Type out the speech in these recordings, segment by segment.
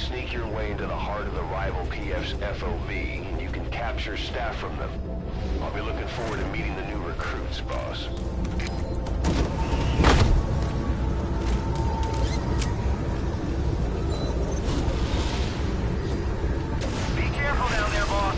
sneak your way into the heart of the rival PF's FOB, and you can capture staff from them. I'll be looking forward to meeting the new recruits, boss. Be careful down there, boss.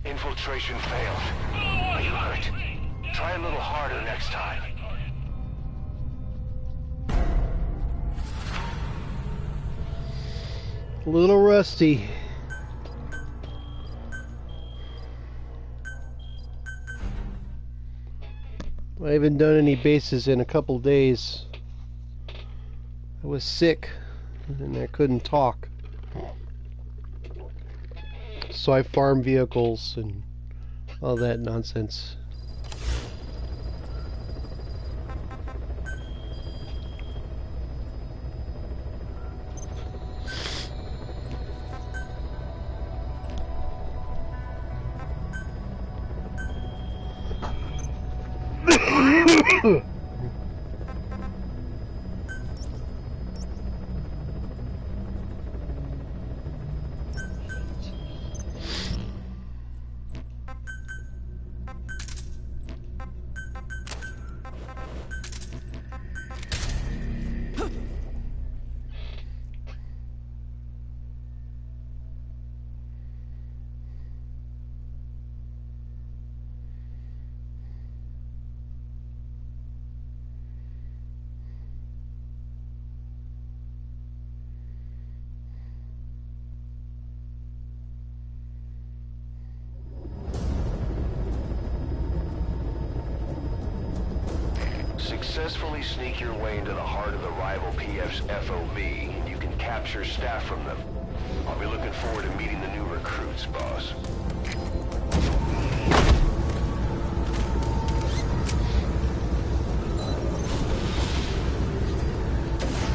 Infiltration failed. You hurt. Try a little harder next time. A little rusty. I haven't done any bases in a couple days. I was sick and I couldn't talk. So I farm vehicles and all that nonsense. Successfully sneak your way into the heart of the rival PF's FOB, and you can capture staff from them. I'll be looking forward to meeting the new recruits, boss.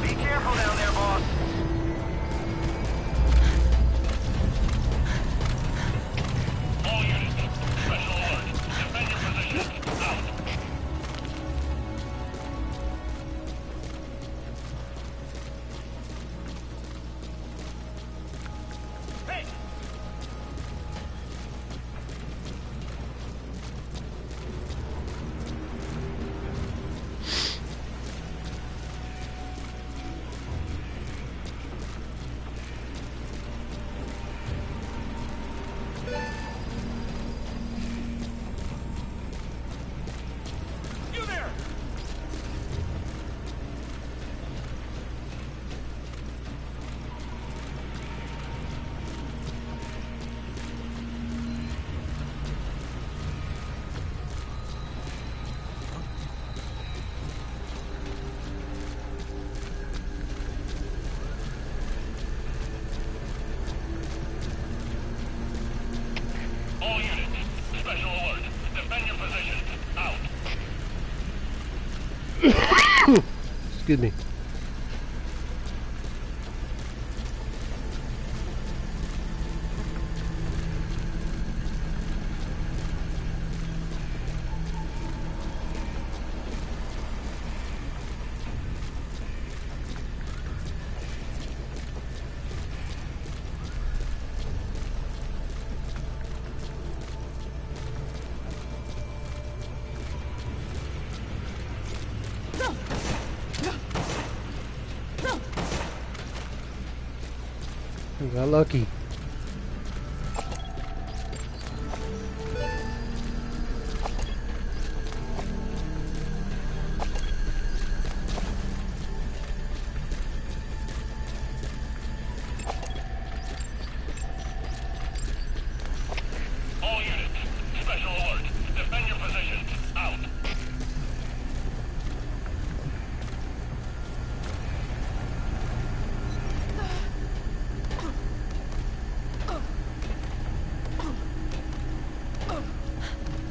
Be careful down there, boss. All units, special alert. Defend your position. Out. Excuse me. I got lucky. All units, special alert. Defend your positions. Out.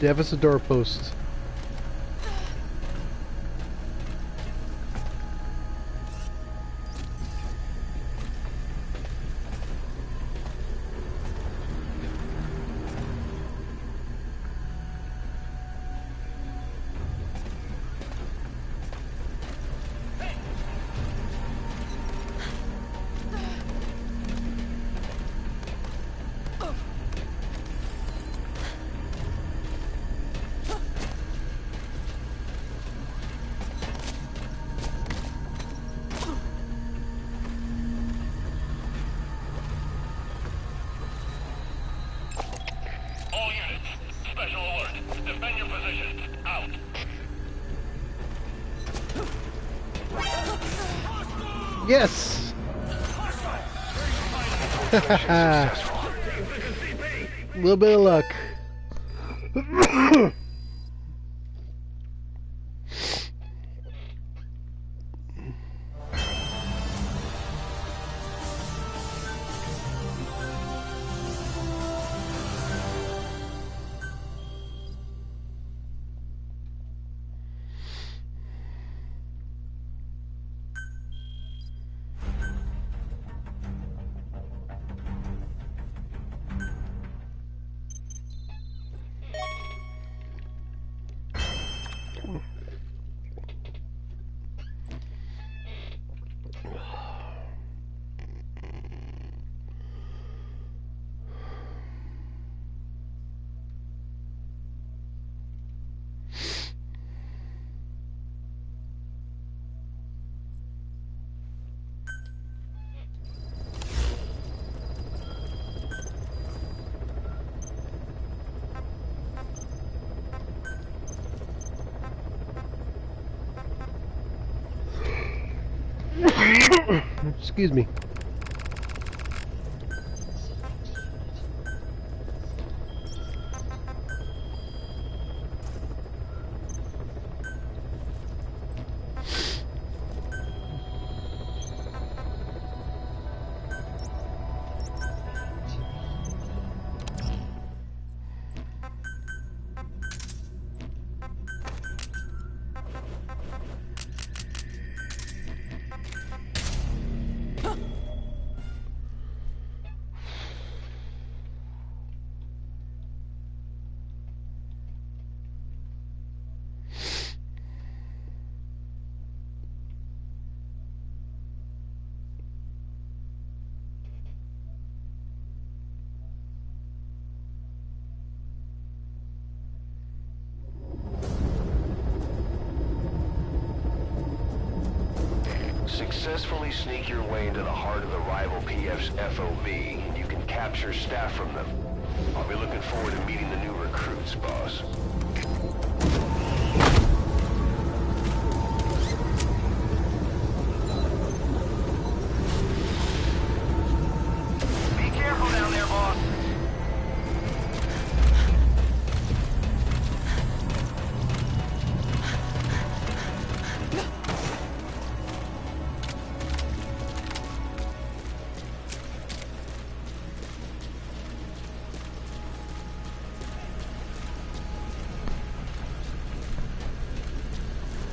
Deficit doorpost. All units, special alert. Defend your positions. Out. Yes! A little bit of luck. Excuse me. Successfully sneak your way into the heart of the rival PF's FOB, and you can capture staff from them. I'll be looking forward to meeting the new recruits, boss. Be careful down there, boss.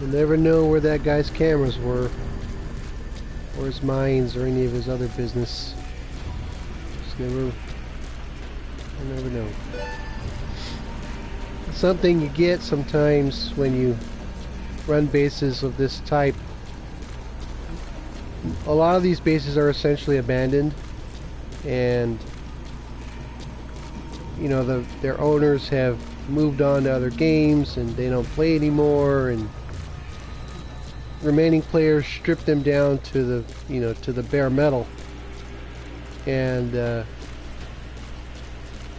You'll never know where that guy's cameras were, or his mines, or any of his other business. Just never, you never know. Something you get sometimes when you run bases of this type. A lot of these bases are essentially abandoned, and you know their owners have moved on to other games and they don't play anymore, and remaining players strip them down to the bare metal, and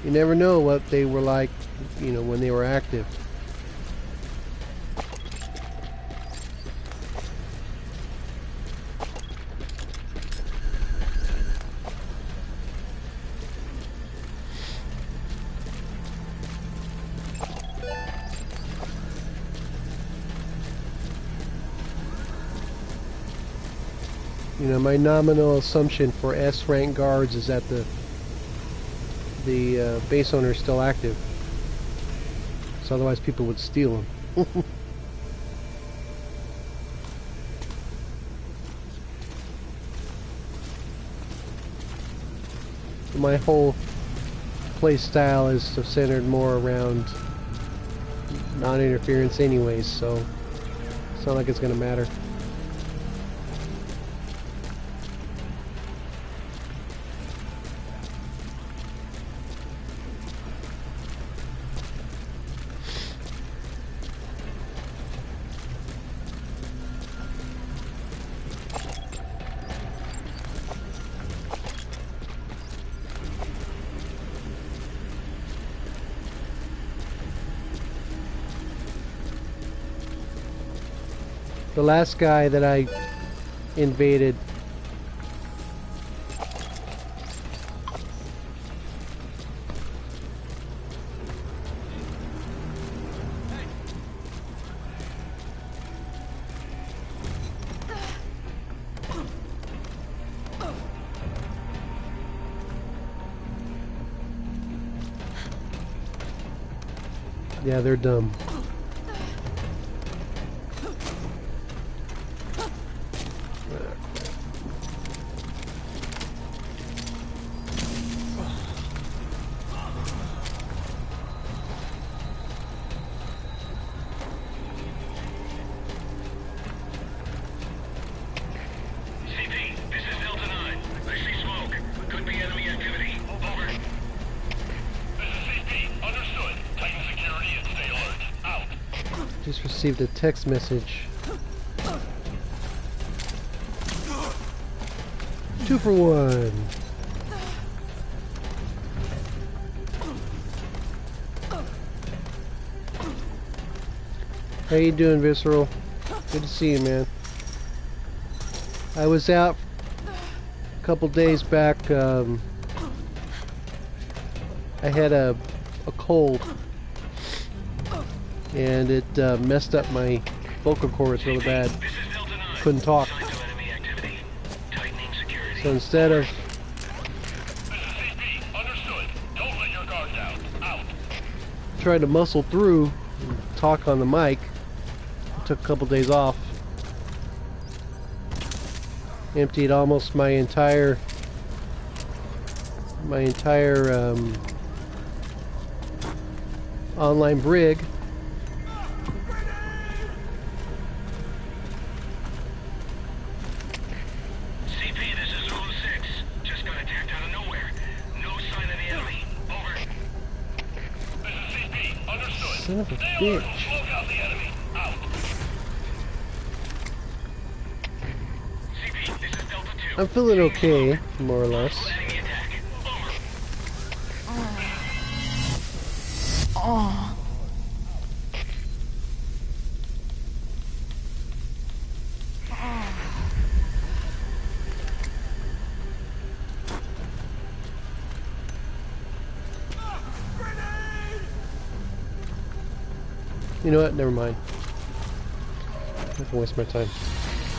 you never know what they were like, when they were active. My nominal assumption for S rank guards is that the base owner is still active. So otherwise people would steal them. My whole play style is centered more around non-interference anyways, so it's not like it's going to matter. The last guy that I invaded, yeah, they're dumb. Just received a text message. 2 for 1. How you doing, Visceral? Good to see you, man. I was out a couple days back. I had a cold, and it messed up my vocal cords really bad. Couldn't talk. So instead of trying to muscle through and talk on the mic, I took a couple days off. Emptied almost my entire online brig. Son of a bitch. I'm feeling okay, more or less. You know what? Never mind. I'm not gonna waste my time.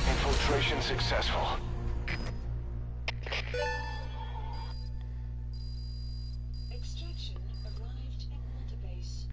Infiltration successful. Extraction arrived at Multibase.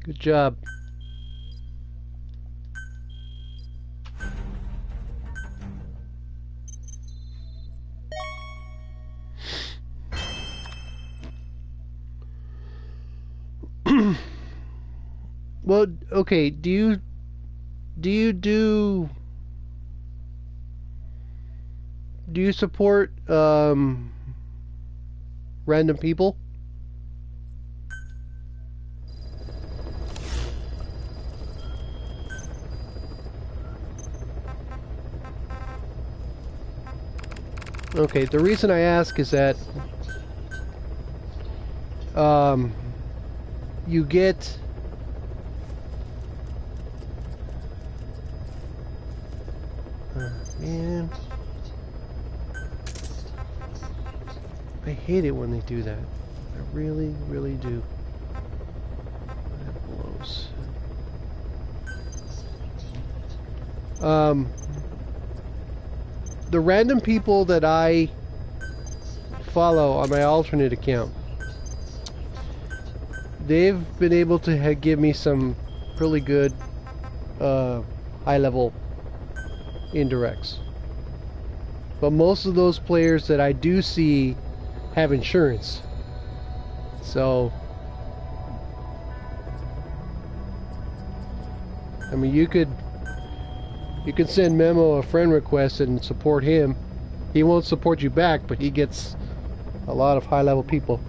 Good job. Well, okay, do you support random people? Okay, the reason I ask is that you get man, I hate it when they do that. I really, really do. That blows. The random people that I follow on my alternate account, they've been able to give me some really good high-level indirects. But most of those players that I do see have insurance. So, I mean, you could send Memo a friend request and support him. He won't support you back, but he gets a lot of high-level people.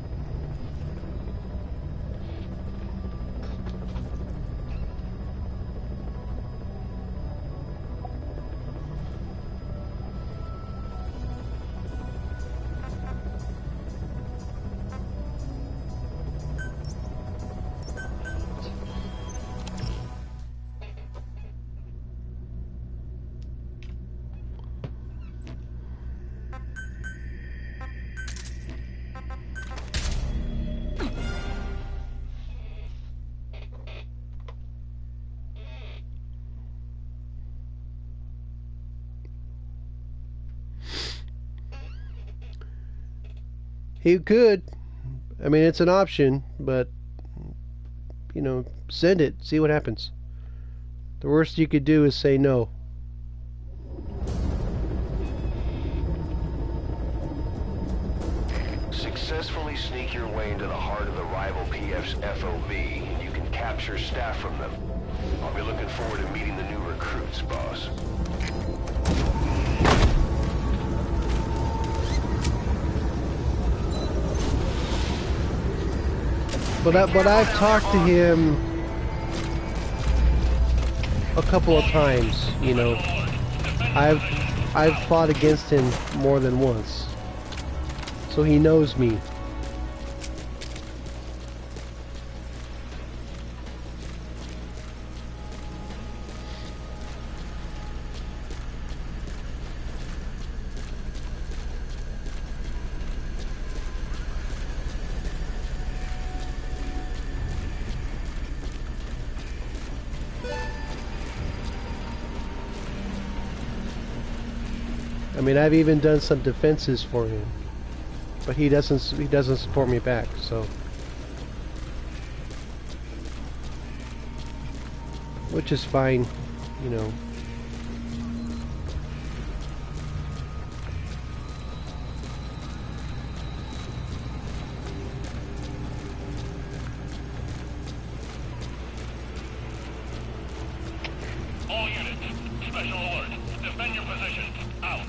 He could. I mean, it's an option, but, you know, send it. See what happens. The worst you could do is say no. Successfully sneak your way into the heart of the rival PF's FOB, and you can capture staff from them. I'll be looking forward to meeting the new recruits, boss. But I've talked to him a couple of times, you know. I've fought against him more than once. So he knows me. I mean, I've even done some defenses for him, but he doesn't support me back. So, which is fine, you know. All units, special alert. Defend your position. Out.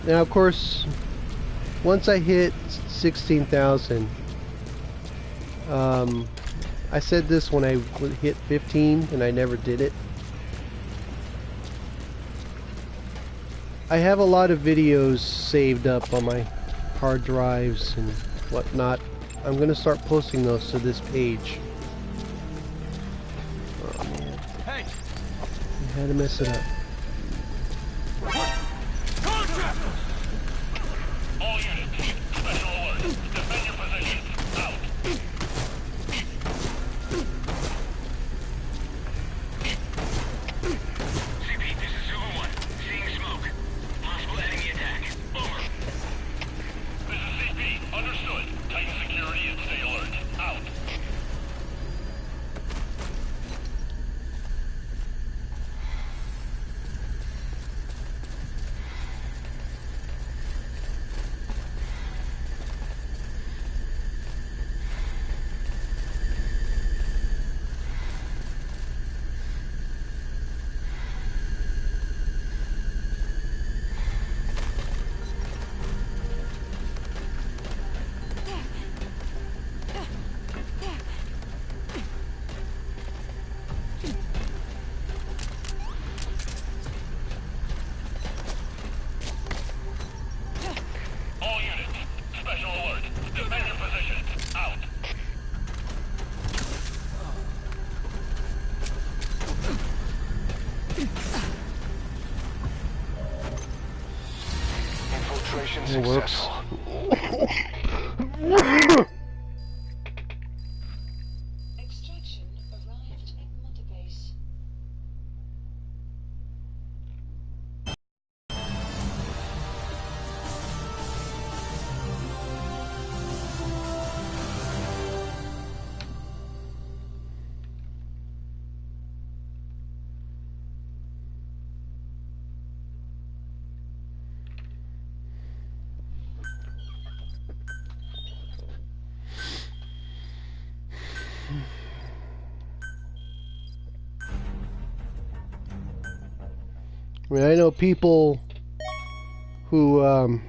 Now, of course, once I hit 16,000, I said this when I hit 15 and I never did it. I have a lot of videos saved up on my hard drives and whatnot. I'm going to start posting those to this page. Oh man. Hey! I had to mess it up. successful. Extraction arrived at Mother Base. I mean, I know people who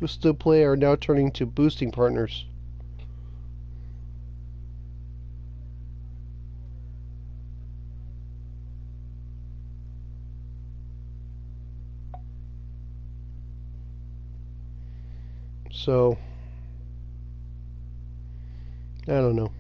still play are now turning to boosting partners. So, I don't know.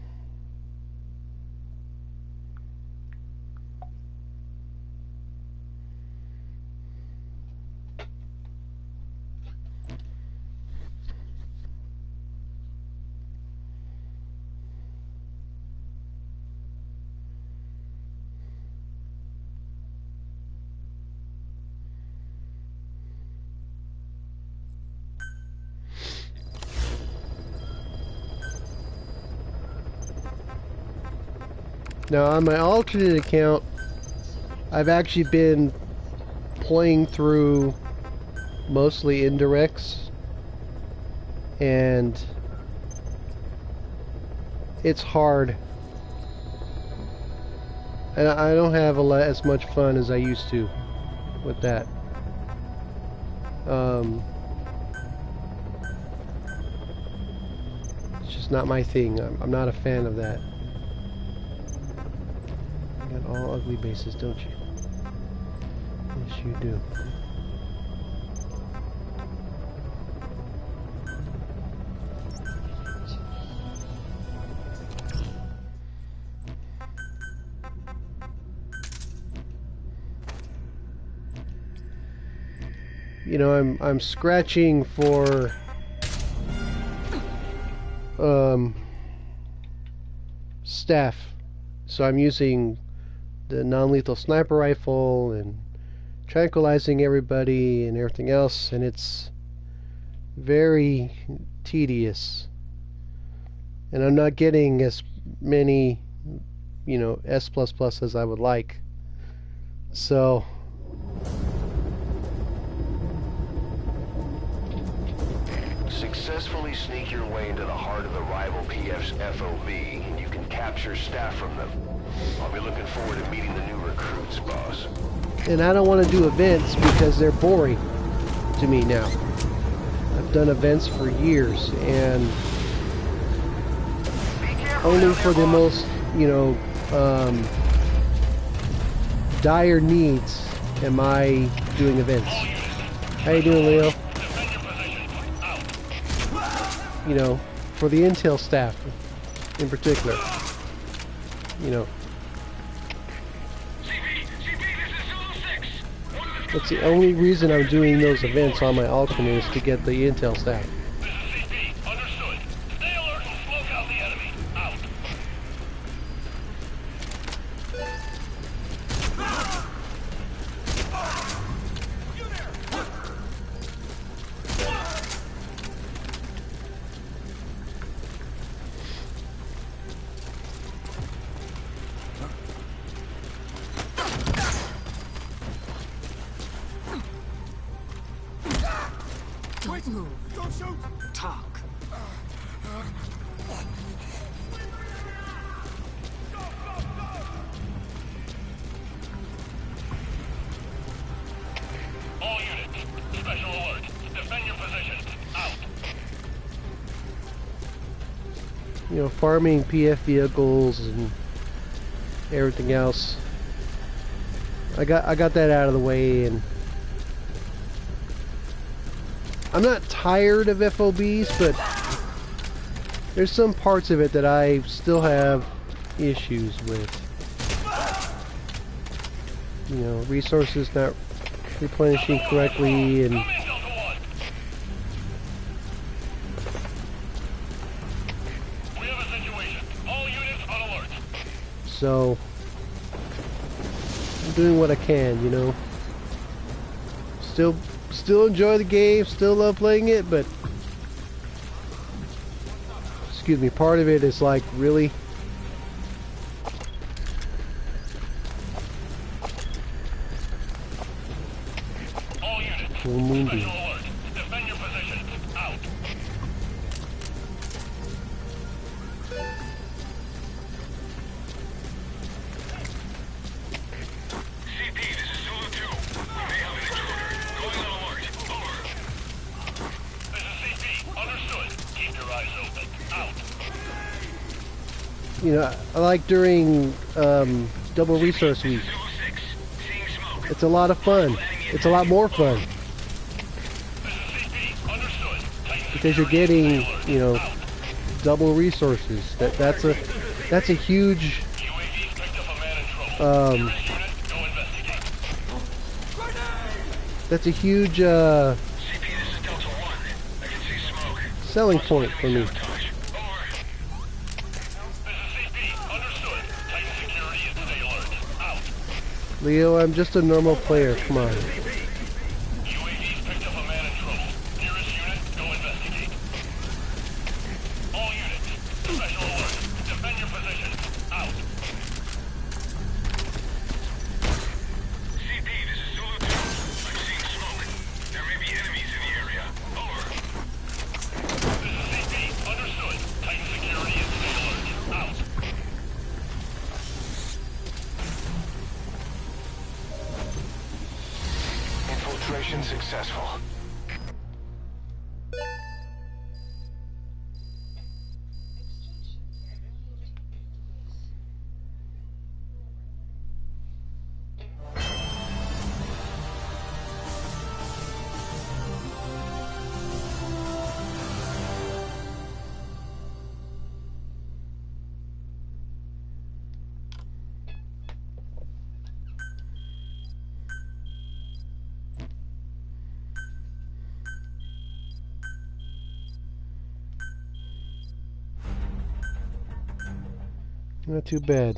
Now, on my alternate account, I've actually been playing through mostly indirects, and it's hard. And I don't have as much fun as I used to with that. It's just not my thing. I'm not a fan of that. You got all ugly bases, don't you? Yes, you do. You know, I'm scratching for staff, so I'm using the non-lethal sniper rifle and tranquilizing everybody and everything else, and it's very tedious, and I'm not getting as many, you know, S++ as I would like. So Successfully sneak your way into the heart of the rival PF's FOB, and you can capture staff from them. I'll be looking forward to meeting the new recruits, boss. and I don't want to do events because they're boring to me now. I've done events for years, and only for the most, you know, dire needs am I doing events. How you doing, Leo? You know, for the intel staff in particular. You know, that's the only reason I'm doing those events on my alternate, is to get the intel staff. This is CP. Understood. Stay alert and smoke out the enemy. Out. Don't move. Don't shoot. Talk. All units. Special alert. Defend your positions. Out. You know, farming PF vehicles and everything else. I got that out of the way, and I'm not tired of FOBs, but there's some parts of it that I still have issues with. You know, resources not replenishing correctly, and So I'm doing what I can, you know. Still enjoy the game, still love playing it, but excuse me, part of it is like, really? All units. Full moon Special beam. alert. Defend your position. Out. CP, this is Zulu 2. We may have an intruder. Going on alert. Over. This is CP. Understood. Keep your eyes open. Out. You know, I like during double resource week. Zulu 6. Seeing smoke. It's a lot of fun. It's a lot more fun This is CP. Understood. Titan because you're security getting, is alert. you know, Out. double resources. That's a huge UAV's picked up a man in trouble. Um, Nearest unit, go investigate. that's a huge CP, this is Delta 1. I can see smoke. selling point for me. Sabotage. Over. This is CP. Understood. Titan security is stay alert. Out. Leo, I'm just a normal player. Come on. UAV's picked up a man in trouble. Nearest unit, go investigate. All units, special alert. Defend your position. Out. CP, this is Zulu 2. I'm seeing smoke. There may be enemies in the area. Over. This is CP. Understood. Titan security is stay alert. Out. Infiltration successful. Not too bad.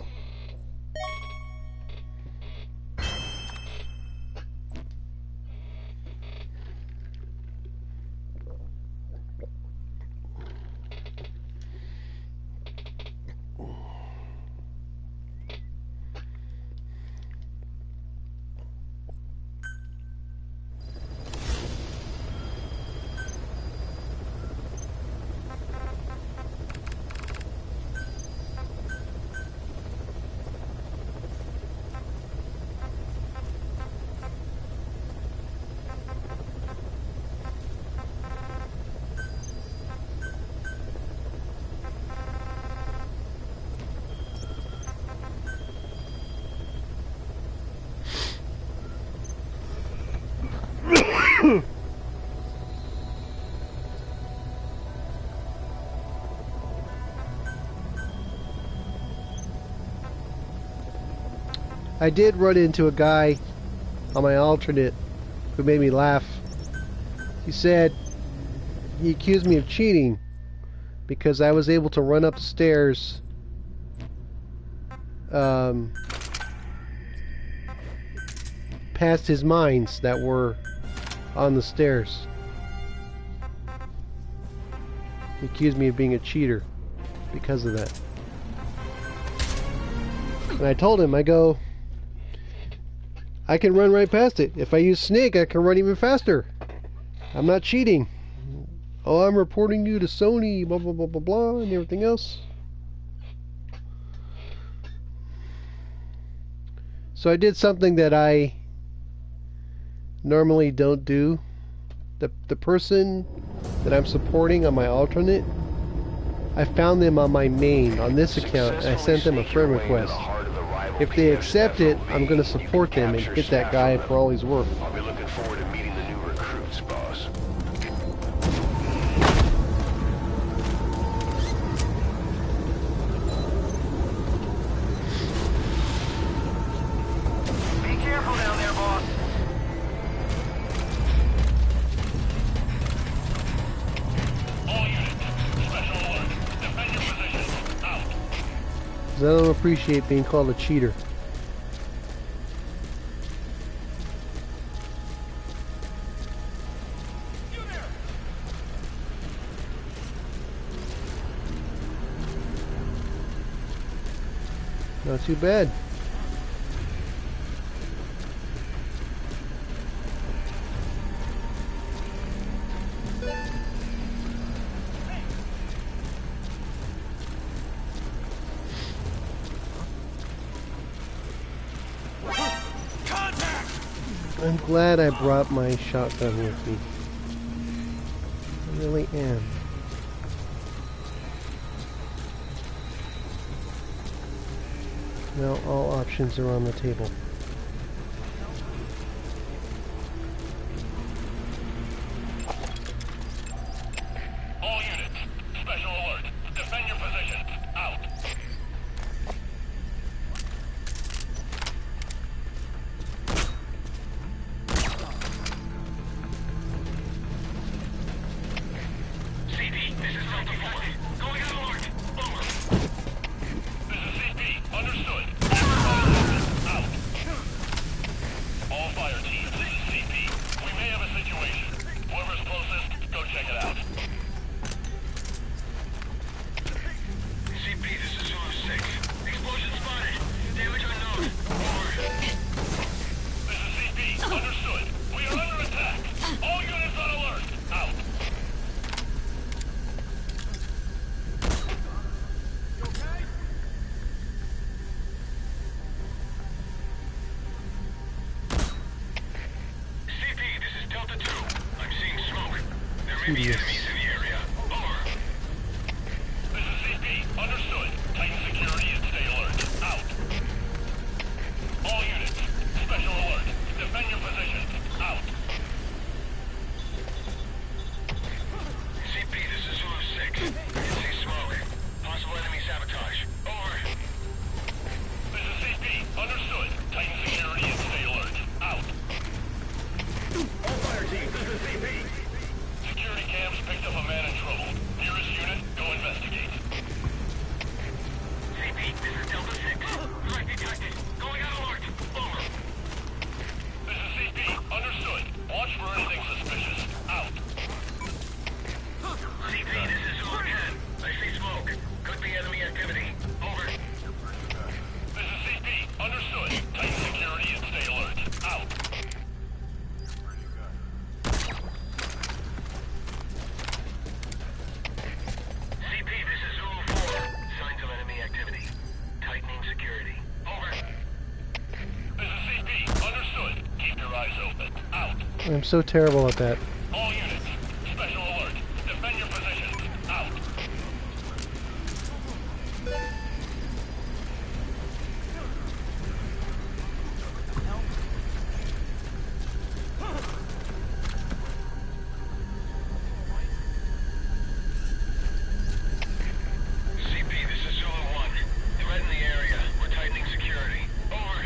I did run into a guy on my alternate who made me laugh. He said he accused me of cheating because I was able to run up the stairs past his mines that were on the stairs. He accused me of being a cheater because of that. And I told him, I go, I can run right past it. If I use Snake, I can run even faster. I'm not cheating. Oh, I'm reporting you to Sony, blah, blah, blah, blah, blah, and everything else. So I did something that I normally don't do. The person that I'm supporting on my alternate, I found them on my main, on this account, and I sent them a friend request. If they accept it, I'm going to support them and hit that guy for all he's worth. I'll be looking forward to meeting the new recruits, boss. Be careful down there, boss. All units, special alert. Defend your position. Out. 'Cause I don't appreciate being called a cheater. Not too bad. I'm glad I brought my shotgun with me. I really am. Now all options are on the table. All units, special alert. Defend your positions. Out. CP, this is Delta 4. Going on alert. Over. This is CP. Understood. Out. All fire teams, this is CP. We may have a situation. Whoever's closest, go check it out. CP, this is Zulu 6. Explosion spotted. Damage unknown. Over. This is CP. Understood. We are under attack. All units on alert. Out. CP, this is Delta 2. I'm seeing smoke. There may be enemies in the area. Over. This is CP. Understood. Tighten security and stay alert. Out. All units. Special alert. Defend your positions. Out. CP, this is Zulu 6. I see smoke. Possible enemy sabotage. Over. This is CP. Understood. Tighten security and stay alert. Out. All fire teams, this is CP. Security cams picked up a man in trouble. Nearest unit, go investigate. CP, this is Delta 6. Threat detected. Going on alert. Over. This is CP. Understood. Watch for anything suspicious. Out. CP, this is Zulu 10. I see smoke. Could be enemy activity. Over. This is CP. Understood. Tighten security and stay alert. Out. CP, this is Zulu 4. Signs of enemy activity. Tightening security. Over. This is CP. Understood. Keep your eyes open. Out. I'm so terrible at that. All units. Special alert. Defend your positions. Out. CP, this is Zulu 1. Threat in the area. We're tightening security. Over.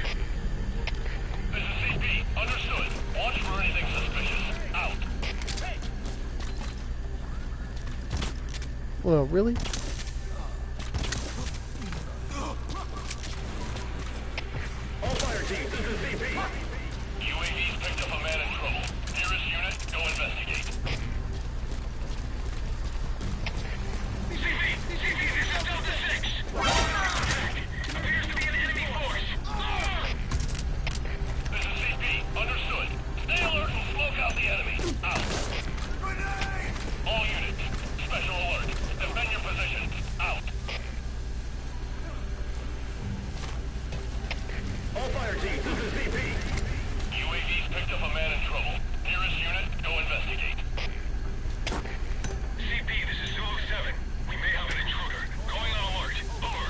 This is CP. Understood. Watch for anything suspicious. Out. Well, really? All fire teams, this is CP. UAV's picked up a man in trouble. Nearest unit, go investigate. CP, this is Delta 6. Attack. Appears to be an enemy force. This is CP. Understood. Stay alert and smoke out the enemy. Out. All units. Special alert. Defend your positions. Out. All fire teams, this is CP. UAV's picked up a man in trouble. Nearest unit, go investigate. CP, this is Zulu 7. We may have an intruder. Going on alert. Over.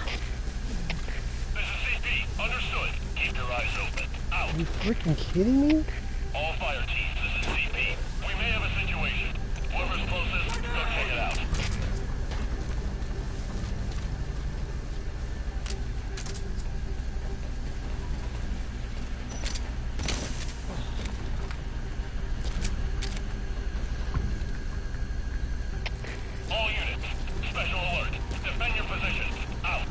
This is CP. Understood. Keep your eyes open. Out. Are you freaking kidding me? All fire teams, this is CP. We may have a situation. Whoever's closest, go check it out. All units, special alert. Defend your positions. Out.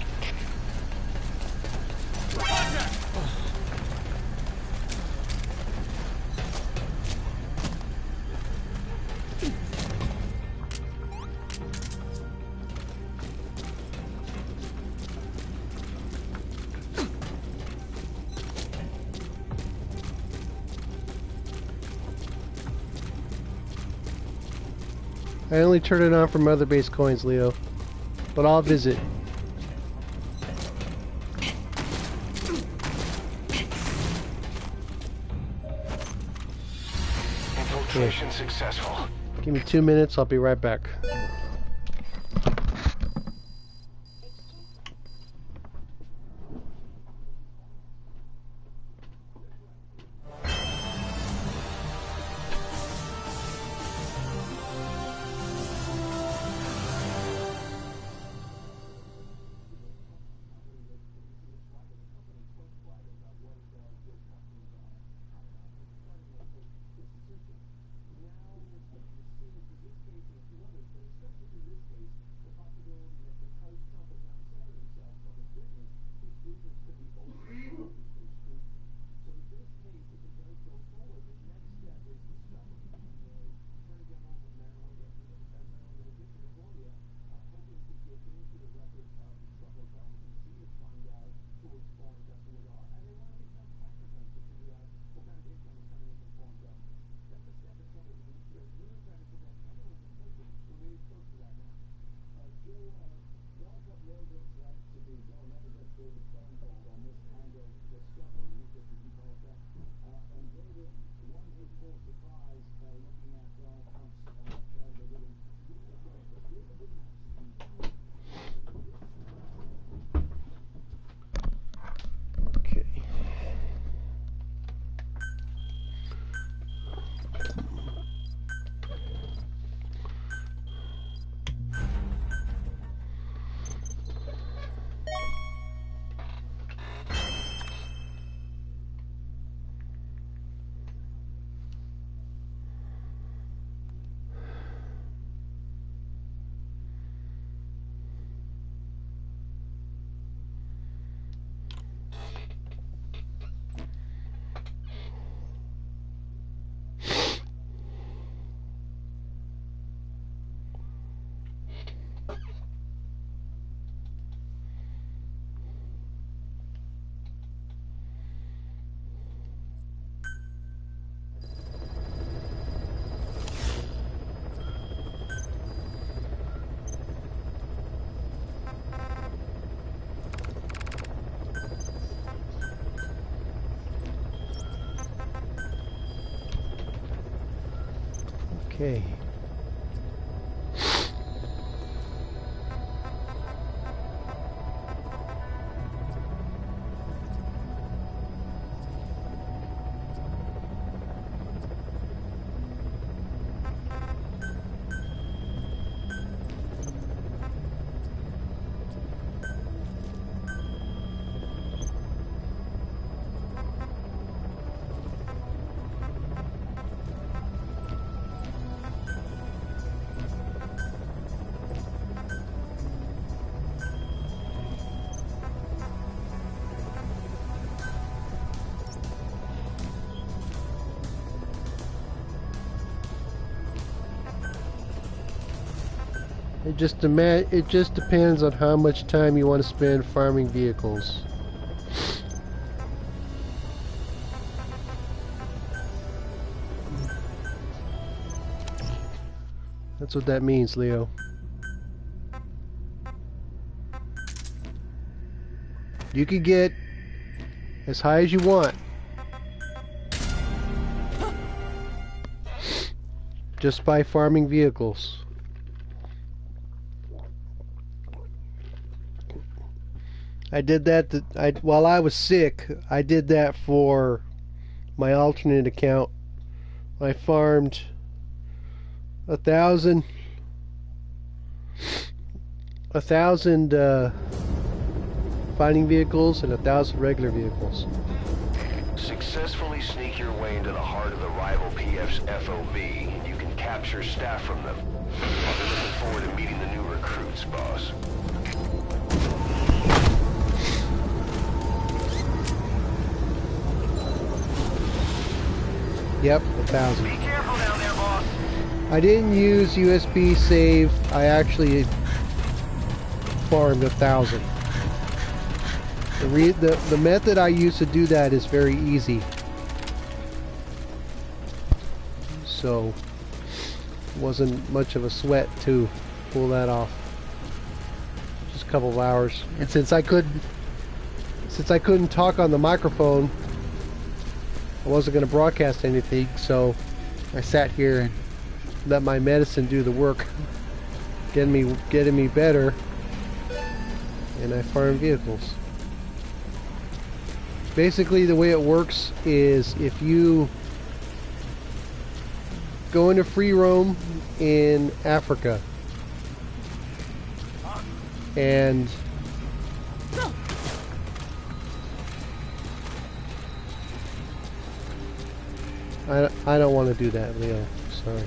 I only turn it on for mother base coins, Leo. But I'll visit. Infiltration successful. Give me 2 minutes, I'll be right back. Okay. It just depends on how much time you want to spend farming vehicles. That's what that means, Leo. You can get as high as you want. Just by farming vehicles. I did that while I was sick. I did that for my alternate account. I farmed 1,000 fighting vehicles and 1,000 regular vehicles. Successfully sneak your way into the heart of the rival PF's FOB, and you can capture staff from them. I'll be looking forward to meeting the new recruits, boss. Yep, 1,000. Be careful down there, boss. I didn't use USB save. I actually farmed 1,000. The method I use to do that is very easy. So Wasn't much of a sweat to pull that off. Just a couple of hours. And since I couldn't talk on the microphone, I wasn't going to broadcast anything, so I sat here and let my medicine do the work, getting me better, and I farm vehicles. Basically, the way it works is if you go into free roam in Africa and I don't want to do that, Leo. Sorry.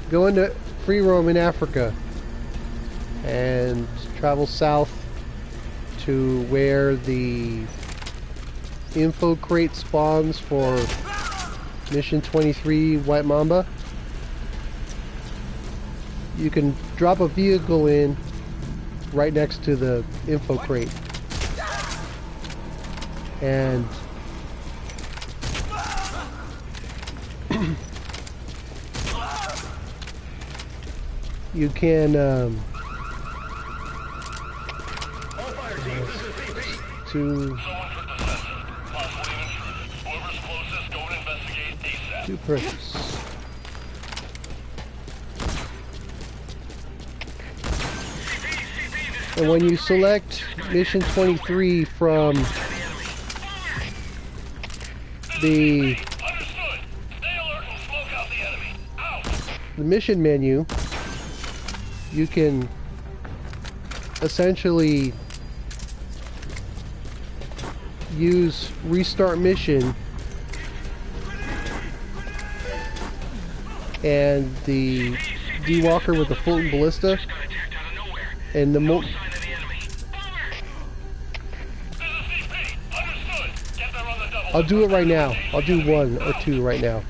Go into free roam in Africa and travel south to where the info crate spawns for Mission 23 White Mamba. You can drop a vehicle in right next to the info crate. And you can to purchase. And when you select Mission 23 from the mission menu, you can essentially use restart mission and the D-Walker with the Fulton Ballista, and the I'll do it right now. I'll do 1 or 2 right now.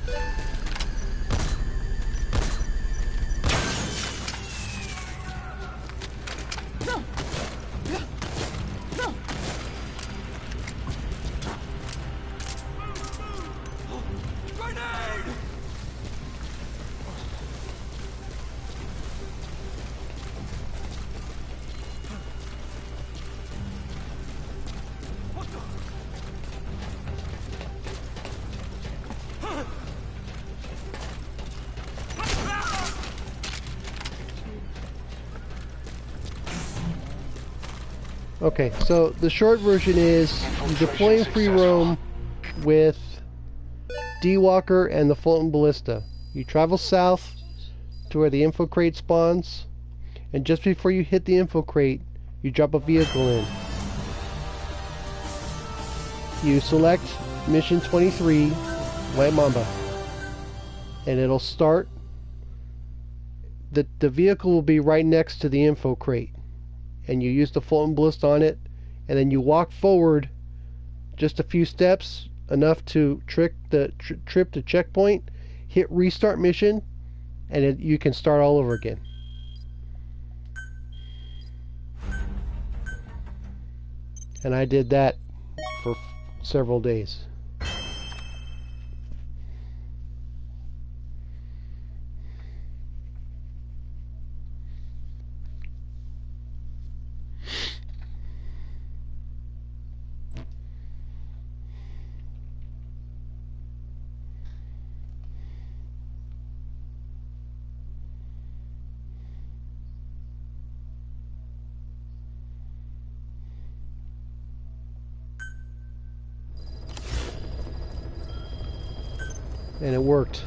Okay, so the short version is you deploy free roam with D-Walker and the Fulton Ballista. You travel south to where the info crate spawns, and just before you hit the info crate, you drop a vehicle in. You select Mission 23, White Mamba, and it'll start. The vehicle will be right next to the info crate. And you use the Fulton Ballista on it, and then you walk forward just a few steps, enough to trip the checkpoint, hit restart mission, and you can start all over again. And I did that for several days. And it worked.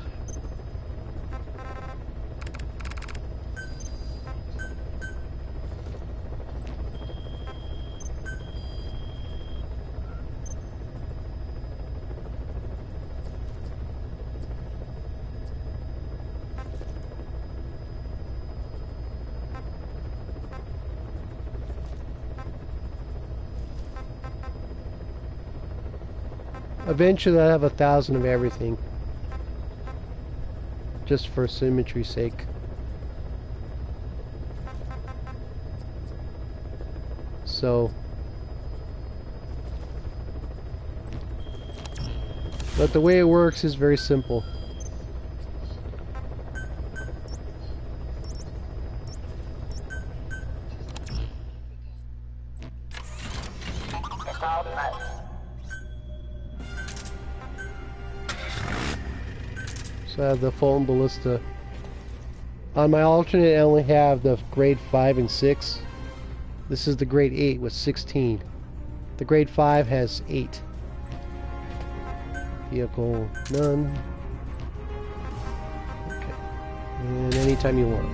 Eventually I'll have 1,000 of everything, just for symmetry's sake. So, but the way it works is very simple. So I have the Fulton Ballista. On my alternate, I only have the grade 5 and 6. This is the grade 8 with 16. The grade 5 has 8. Vehicle, none. Okay. And anytime you want.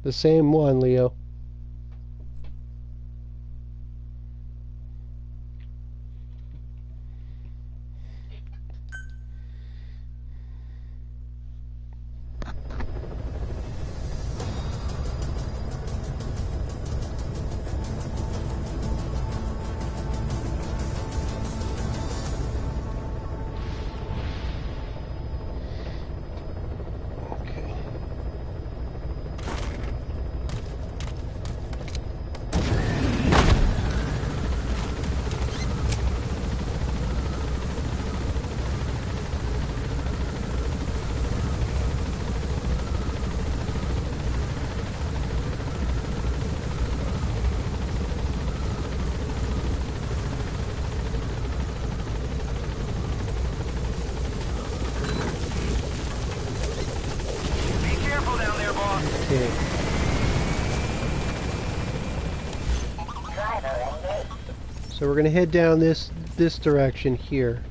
The same one, Leo. Okay. So we're gonna head down this direction here.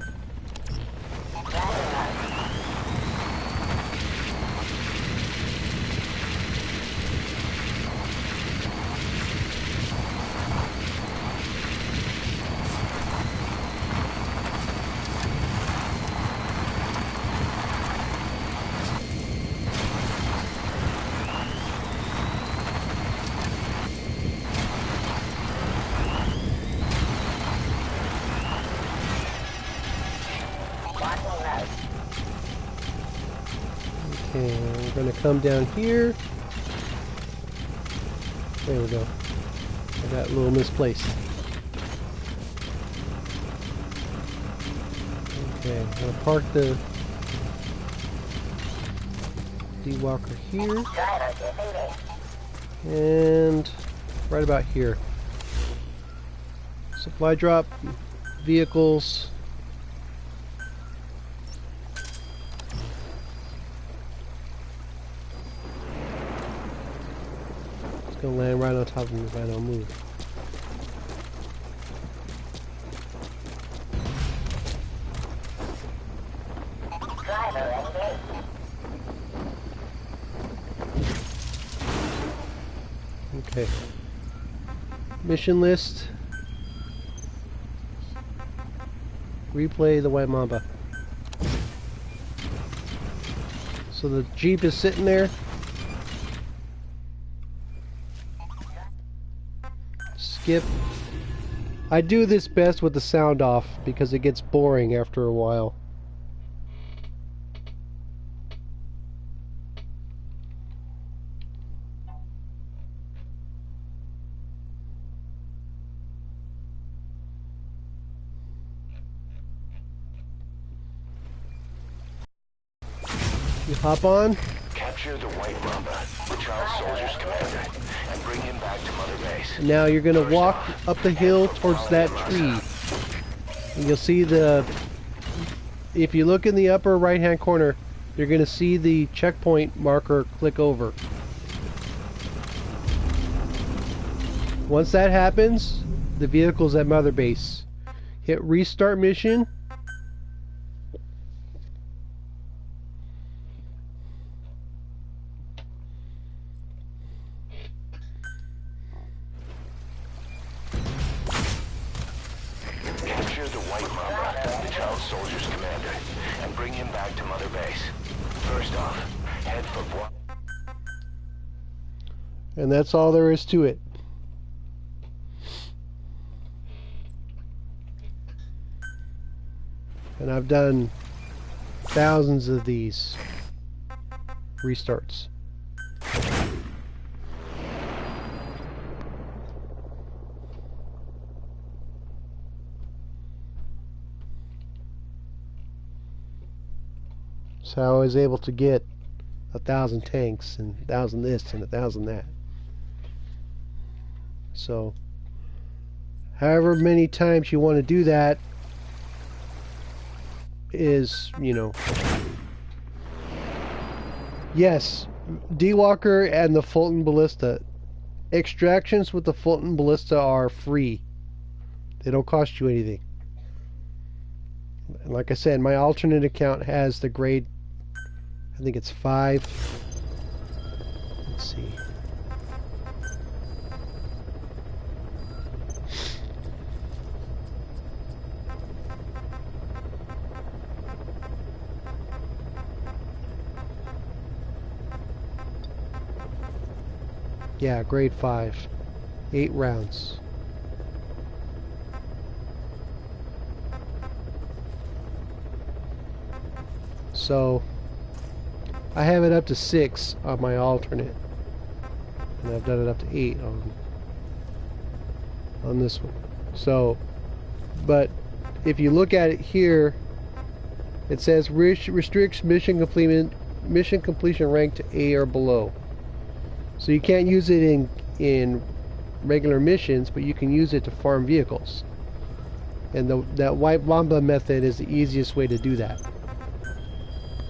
Okay, we're gonna come down here. There we go. I got a little misplaced. Okay, I'm gonna park the D-Walker here. And right about here. Supply drop, vehicles. Gonna land right on top of me if I don't move. Okay. Mission list. Replay the White Mamba. So the Jeep is sitting there. Skip. I do this best with the sound off because it gets boring after a while. You hop on. Capture the White Mamba, the child soldier's commander, and bring him back to Mother Base. Now you're gonna walk up the hill towards that tree. And you'll see the... If you look in the upper right hand corner, you're gonna see the checkpoint marker click over. Once that happens, the vehicle's at Mother Base. Hit restart mission. Capture the White Mamba, the child soldier's commander, and bring him back to Mother Base. First off, head for what? And that's all there is to it. And I've done thousands of these restarts. So I was able to get 1,000 tanks and 1,000 this and 1,000 that. So however many times you want to do that is, you know. Yes, D-Walker and the Fulton Ballista. Extractions with the Fulton Ballista are free. They don't cost you anything. And like I said, my alternate account has the grade, I think it's 5. Let's see. Yeah, grade 5. 8 rounds. So I have it up to 6 on my alternate, and I've done it up to 8 on this one. So, but if you look at it here, it says restricts mission completion rank to A or below. So you can't use it in regular missions, but you can use it to farm vehicles. And that white Mamba method is the easiest way to do that.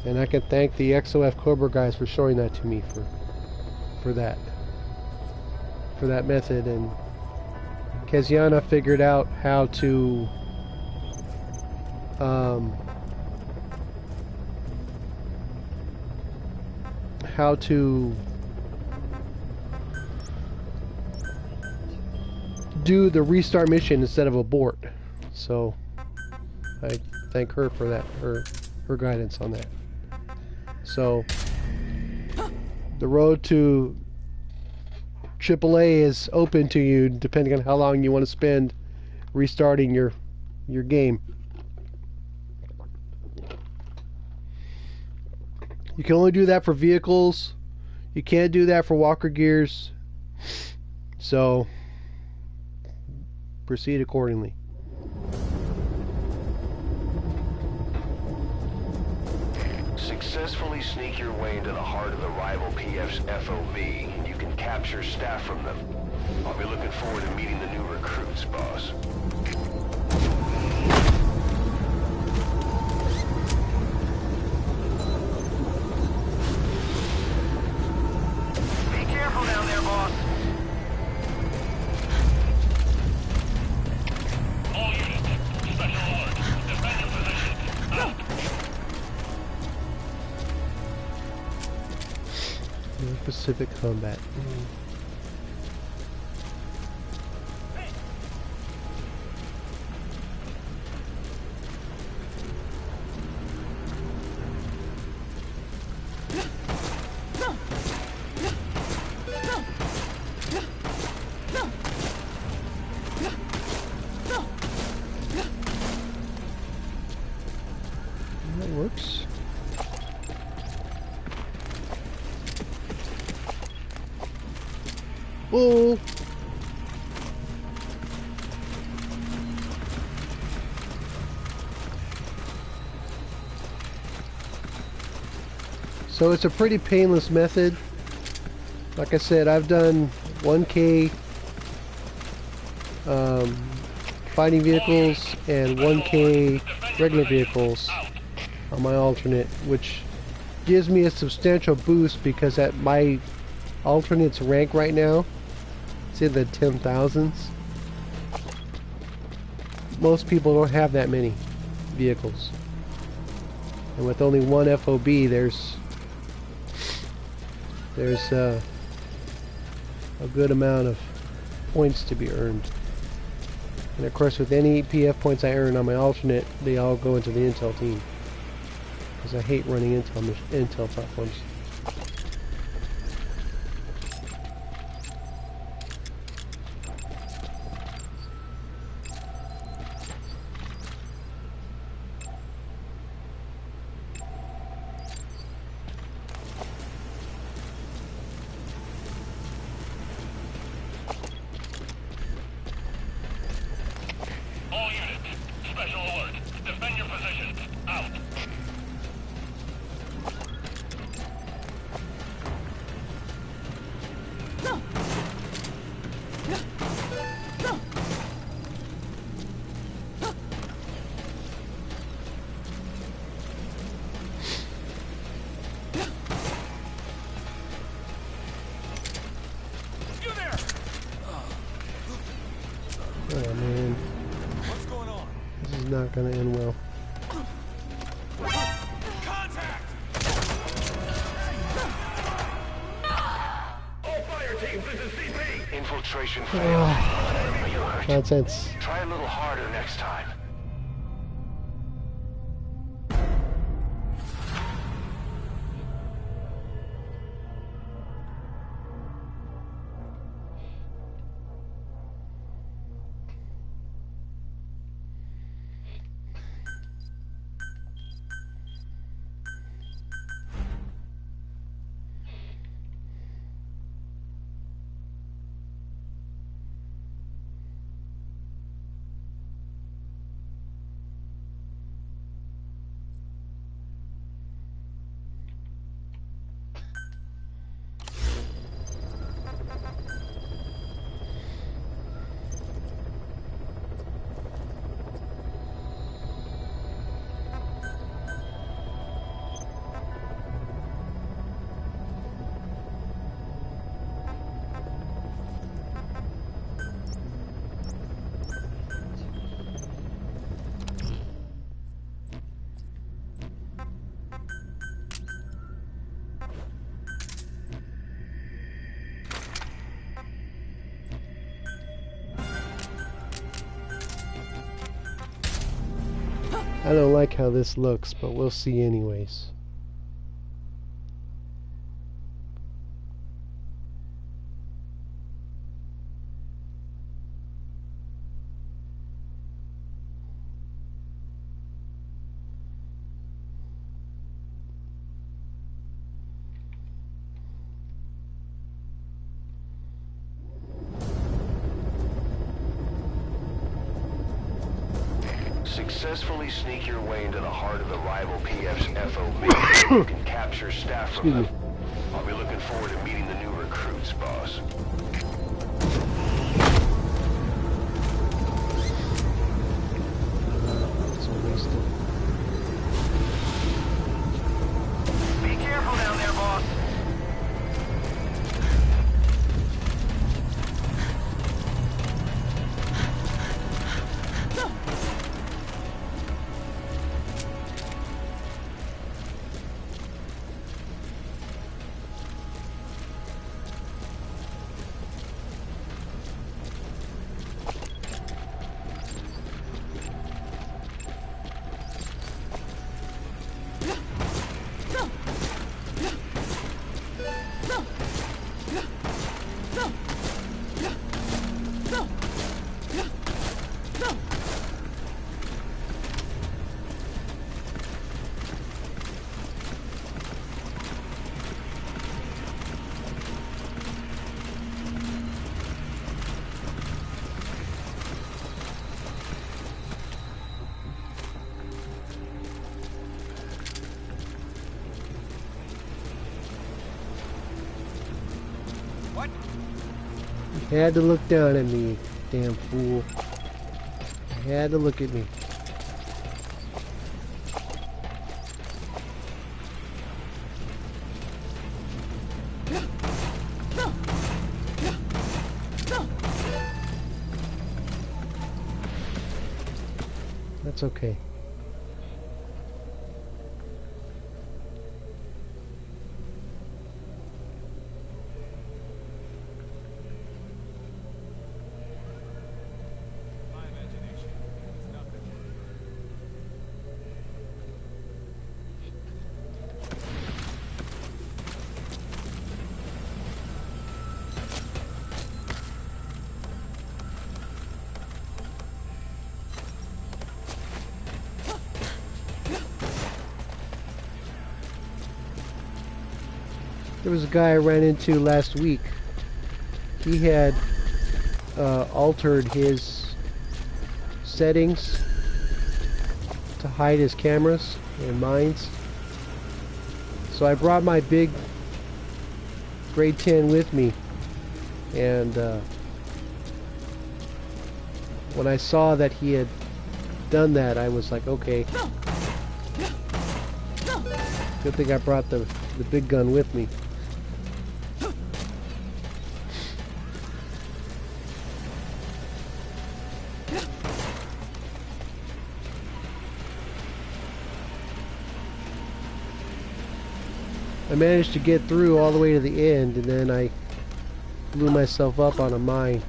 And I can thank the XOF Cobra guys for showing that to me for that method. And Keziana figured out how to do the restart mission instead of abort. So I thank her for that, her guidance on that. So the road to AAA is open to you depending on how long you want to spend restarting your game. You can only do that for vehicles. You can't do that for walker gears. So proceed accordingly. Successfully sneak your way into the heart of the rival PF's FOV. You can capture staff from them. I'll be looking forward to meeting the new recruits, boss. Be careful down there, boss. All units, special alert. Defend your position. Out. Pacific combat. That works. Oh. So it's a pretty painless method. Like I said, I've done 1K fighting vehicles and 1K regular vehicles on my alternate, which gives me a substantial boost because at my alternate's rank right now, it's in the 10,000s. Most people don't have that many vehicles, and with only one FOB, there's a good amount of points to be earned. And of course, with any PF points I earn on my alternate, they all go into the Intel team, because I hate running Intel platforms. All units, special alert. Defend your position. Out. not gonna end well. Contact! All fire teams, this is CP! Infiltration failed. Are you hurt? Nonsense. Try a little harder next time. I don't like how this looks, but we'll see anyways. Successfully sneak your way into the heart of the rival PF's FOB. You can capture staff from them. I'll be looking forward to meeting the new recruits, boss. So wasted. Be careful down there, boss. You had to look down at me, damn fool. You had to look at me. That's okay. There was a guy I ran into last week. He had altered his settings to hide his cameras and mines. So I brought my big grade 10 with me, and when I saw that he had done that, I was like, okay, good thing I brought the big gun with me. I managed to get through all the way to the end, and then I blew myself up on a mine.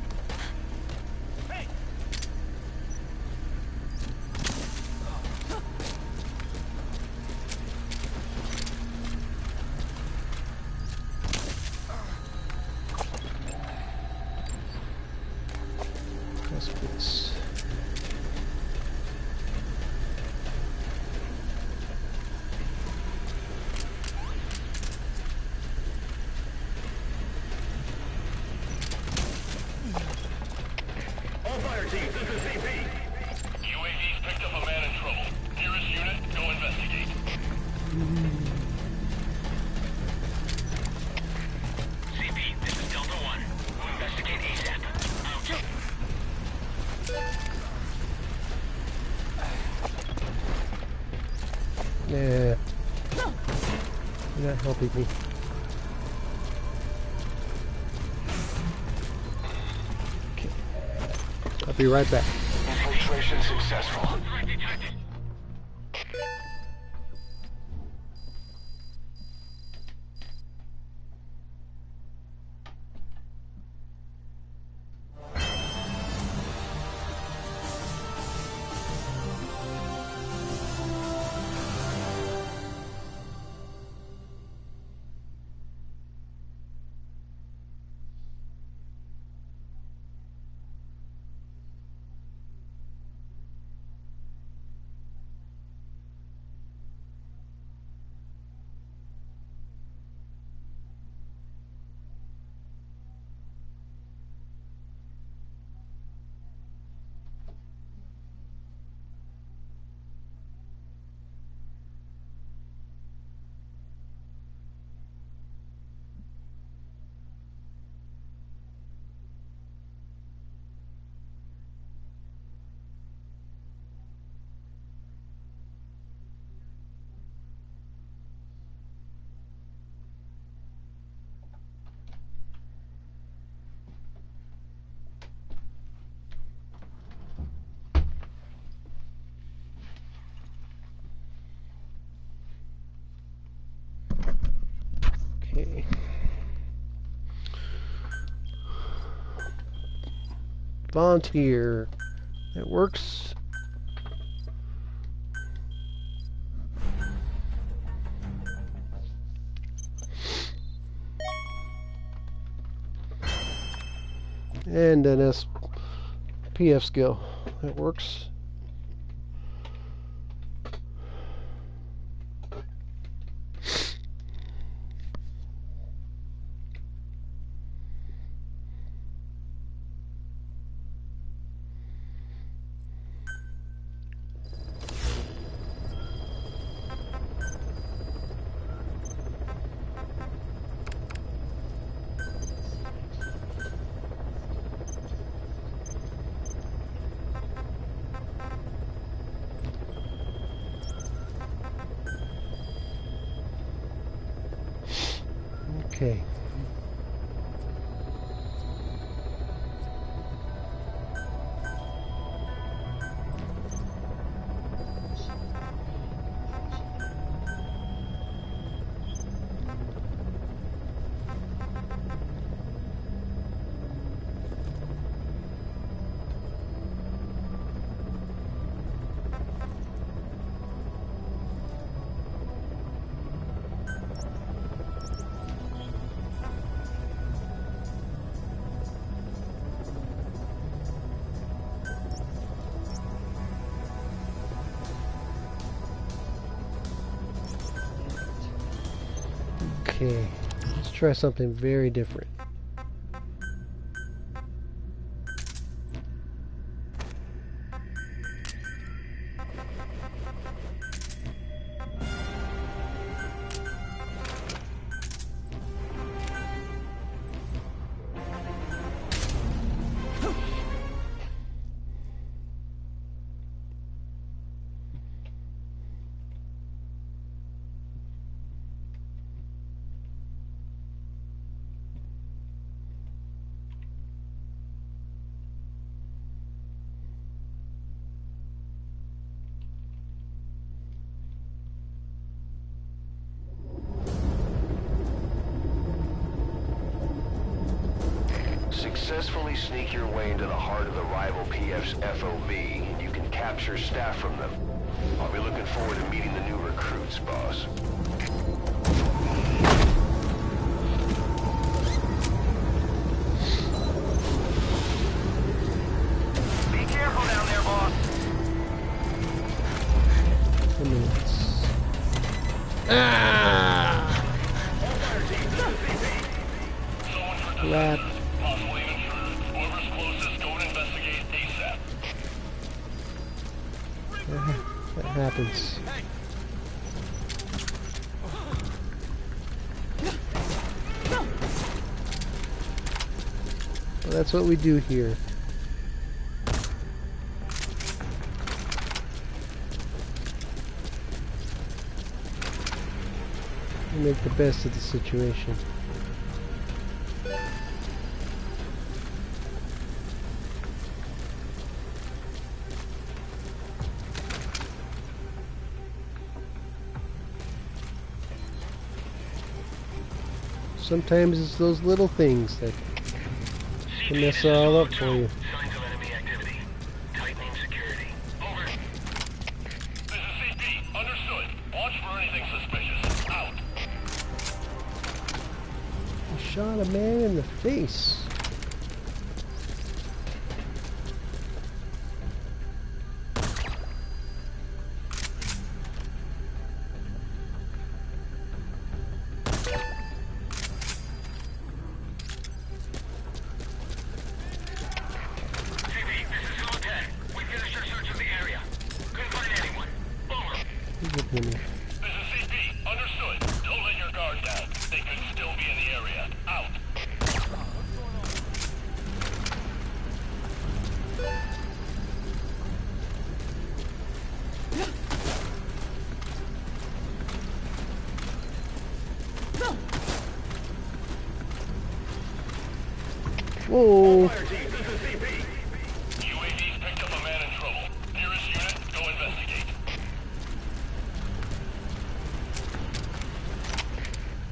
What's this? All fire teams, this is CP. UAV's picked up a man in trouble. Nearest unit, go investigate. CP, this is Delta 1. Go investigate ASAP. Out. Yeah. You're not helping me. Okay. I'll be right back. Infiltration successful. Okay. Volunteer. That works. And an SPF skill. That works. Okay. Okay, let's try something very different. Successfully sneak your way into the heart of the rival PF's FOB, and you can capture staff from them. I'll be looking forward to meeting the new recruits, boss. Be careful down there, boss. 10 minutes. Ah! Crap. Possibly an intruder. Whoever's closest, go and investigate ASAP. That happens. Well, that's what we do here. We make the best of the situation. Sometimes it's those little things that can mess it all up for you. Signs of enemy activity. Tightening security. Over. This is CP. Understood. Watch for anything suspicious. Out. I shot a man in the face. This is CP. Understood. Don't let your guard down. They could still be in the area. Out. Whoa! UAV's picked up a man in trouble. Nearest unit, go investigate.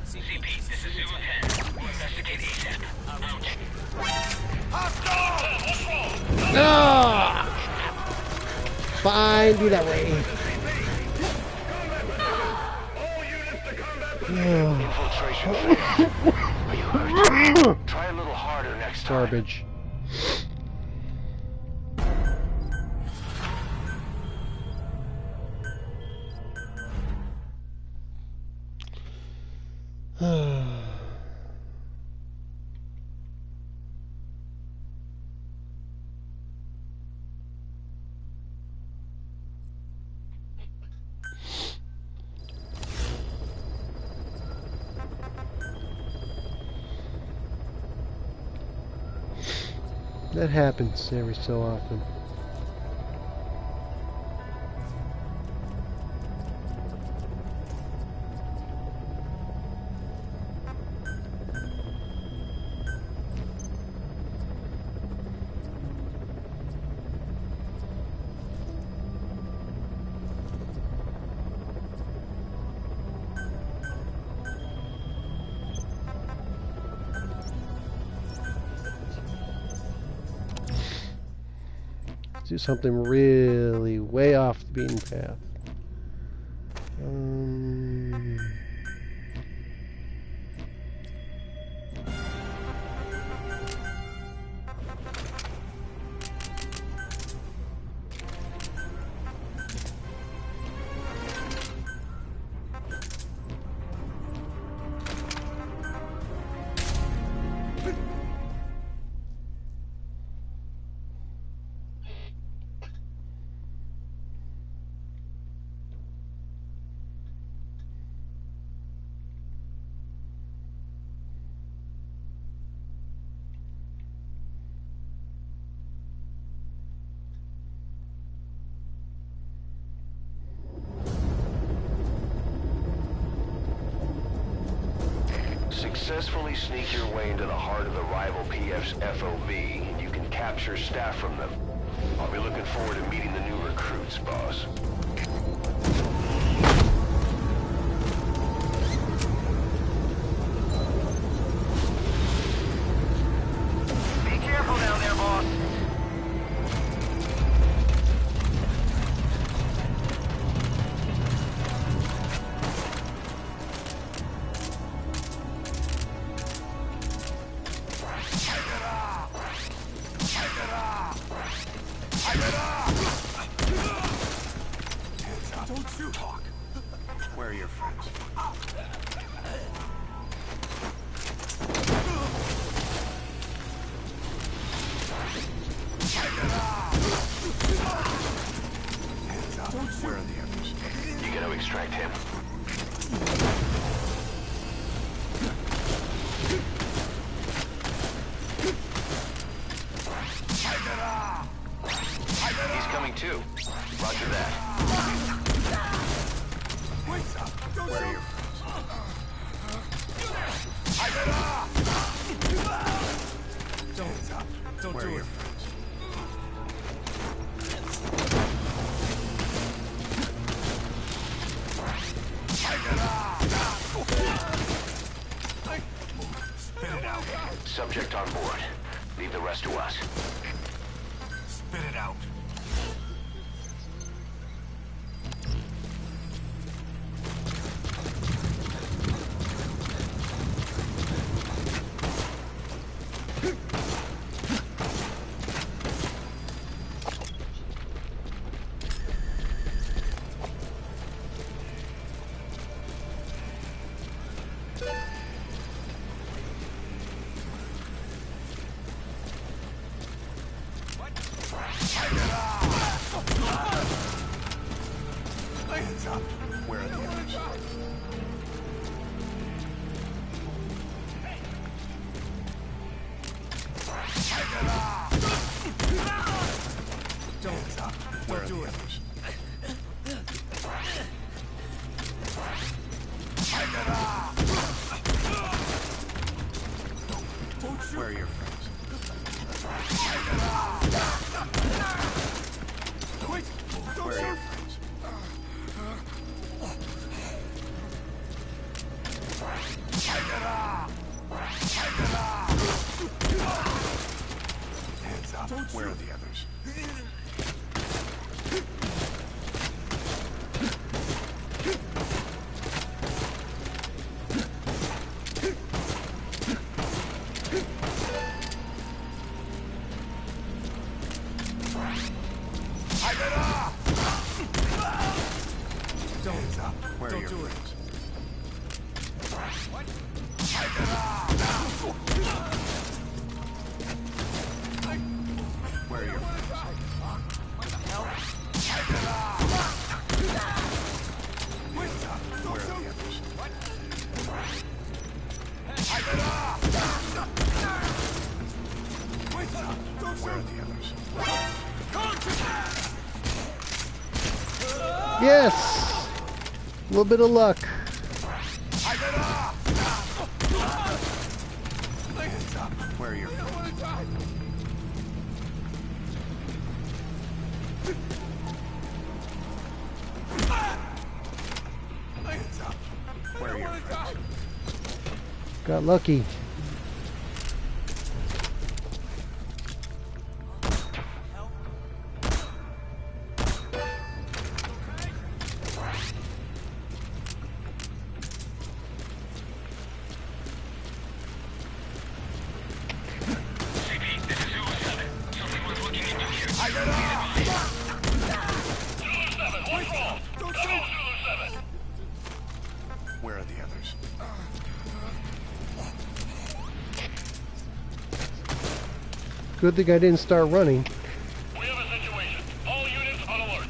CP, this is Zulu 10. We'll investigate ASAP. Out. What's wrong? Ah! Fine, be that way. Infiltration failed. Are you hurt? Try a little harder next time. Garbage. That happens every so often. Do something really way off the beaten path. Successfully sneak your way into the heart of the rival PF's FOB, and you can capture staff from them. I'll be looking forward to meeting the new recruits, boss. Be Don't Where do are it. your friends? Spit it out. Subject on board. Leave the rest to us. Spit it out. Where are the others? Don't do it. Where are your friends? Where are your friends? Hands up. Where are the others? Hands up. Where are Don't your do it. friends? Where are your friends? Where are the others? Where are the others? Yes! A little bit of luck. Where are your friends? Where are your friends? Got lucky. CP, this is Zulu 7. Something was looking into here. Zulu 7, what's wrong? Come on, Zulu 7. Where are the others? Good thing I didn't start running. We have a situation. All units on alert.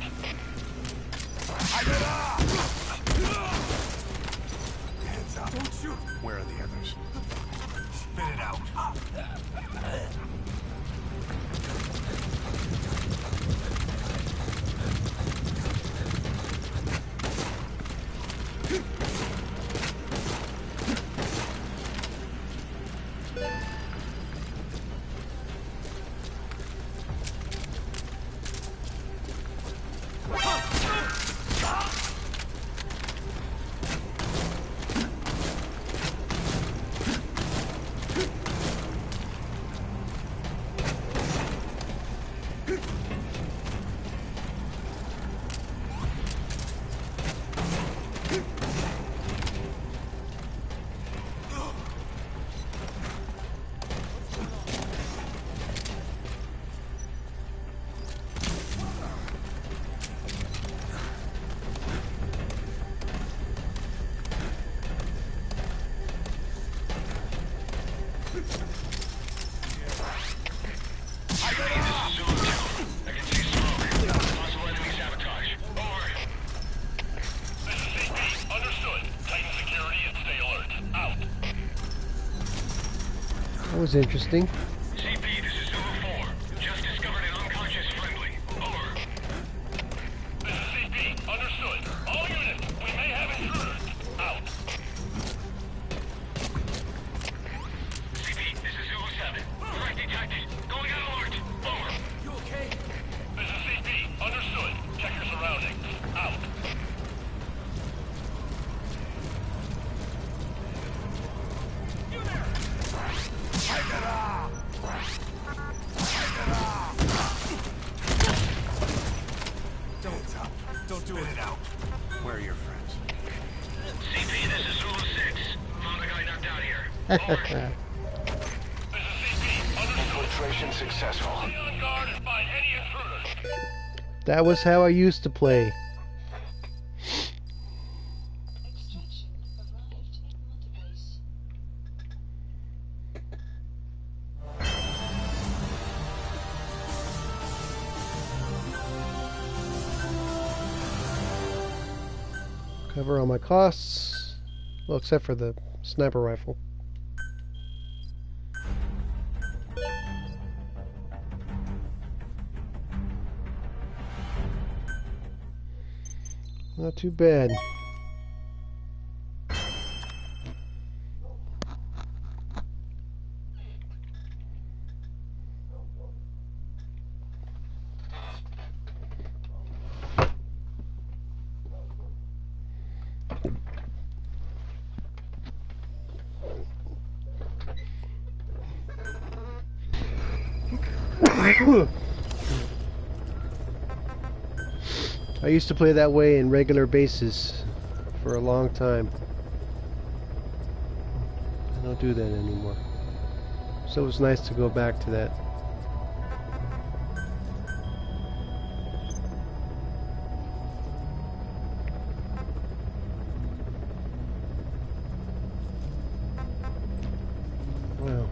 Hands up. Don't shoot. Where are the others? Spit it out. That was interesting. CP, this is Zulu 4. Just discovered an unconscious friendly. Over. This is CP. Understood. All units, we may have intruders. Out. Infiltration successful. Be on guard and find any intruders. That was how I used to play. Extraction arrived at Mother Base. Cover all my costs. Well, except for the sniper rifle. Not too bad. I used to play that way in regular bases for a long time. I don't do that anymore. So it was nice to go back to that. Wow.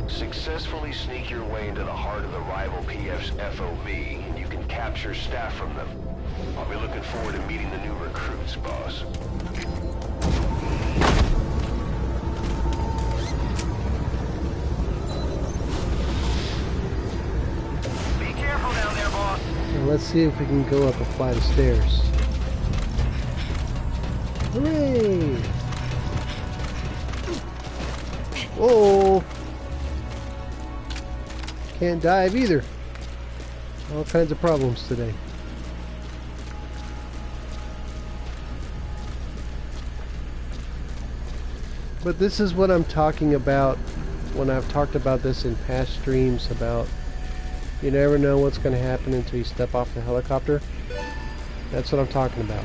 Successfully sneak your way into the heart of the rival PF's FOV, and you can capture staff from them. I'll be looking forward to meeting the new recruits, boss. Be careful down there, boss. Now let's see if we can go up a flight of stairs. Hooray! Whoa! Can't dive either. All kinds of problems today. But this is what I'm talking about when I've talked about this in past streams about you never know what's going to happen until you step off the helicopter. That's what I'm talking about.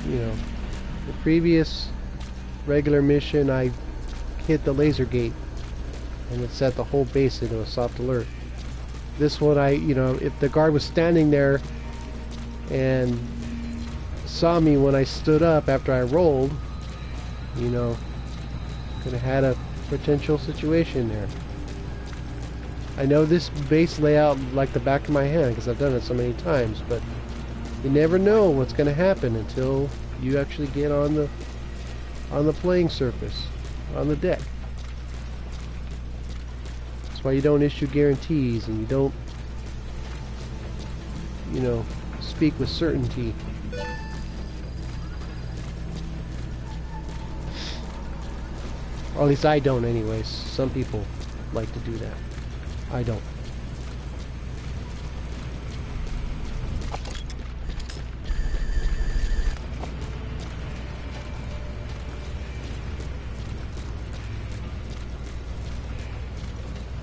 You know, the previous regular mission I hit the laser gate and it set the whole base into a soft alert. This one if the guard was standing there and saw me when I stood up after I rolled, could have had a potential situation there. I know this base layout like the back of my hand because I've done it so many times, but you never know what's going to happen until you actually get on the playing surface, on the deck. That's why you don't issue guarantees and you don't, speak with certainty. Or at least I don't anyways. Some people like to do that. I don't.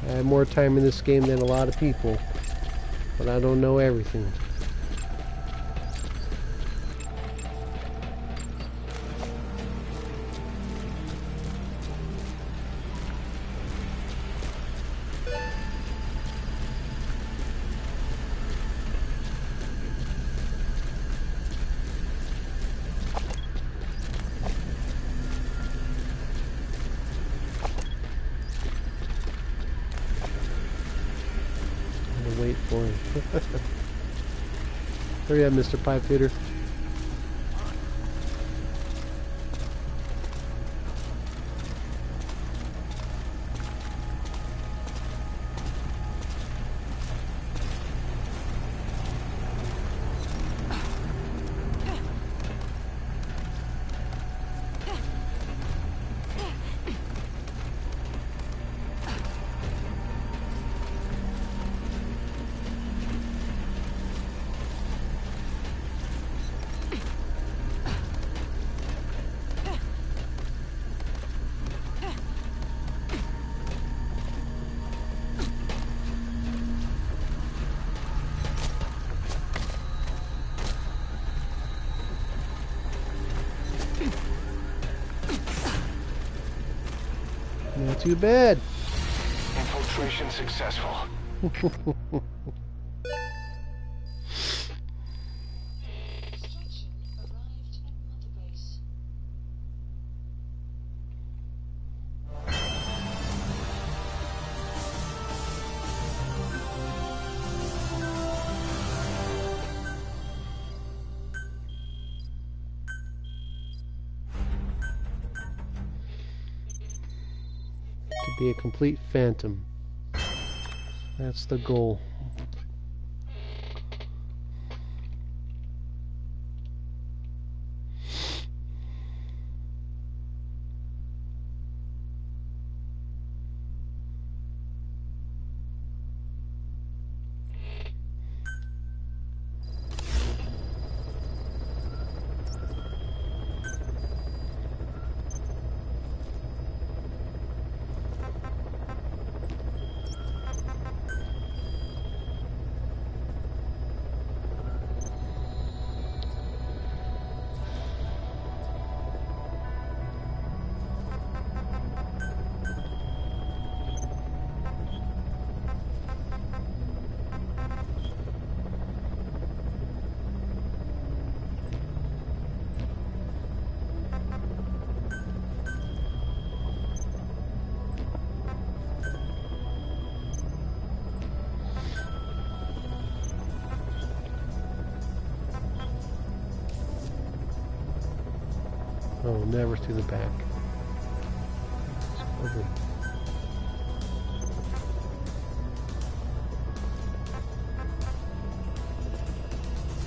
I have more time in this game than a lot of people, but I don't know everything. wait for him. Hurry up, Mr. Pipe Fitter. Not too bad. Infiltration successful. Extraction arrived at Mother Base. To be a complete phantom. That's the goal. Oh, never through the back. It's over.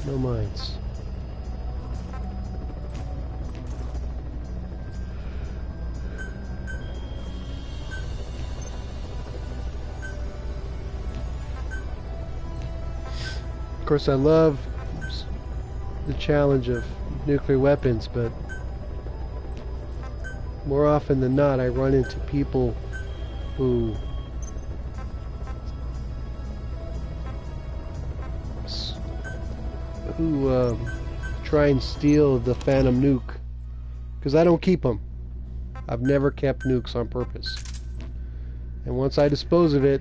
No mines. Of course, I love the challenge of nuclear weapons, but more often than not, I run into people who try and steal the Phantom nuke, because I don't keep them. I've never kept nukes on purpose, and once I dispose of it,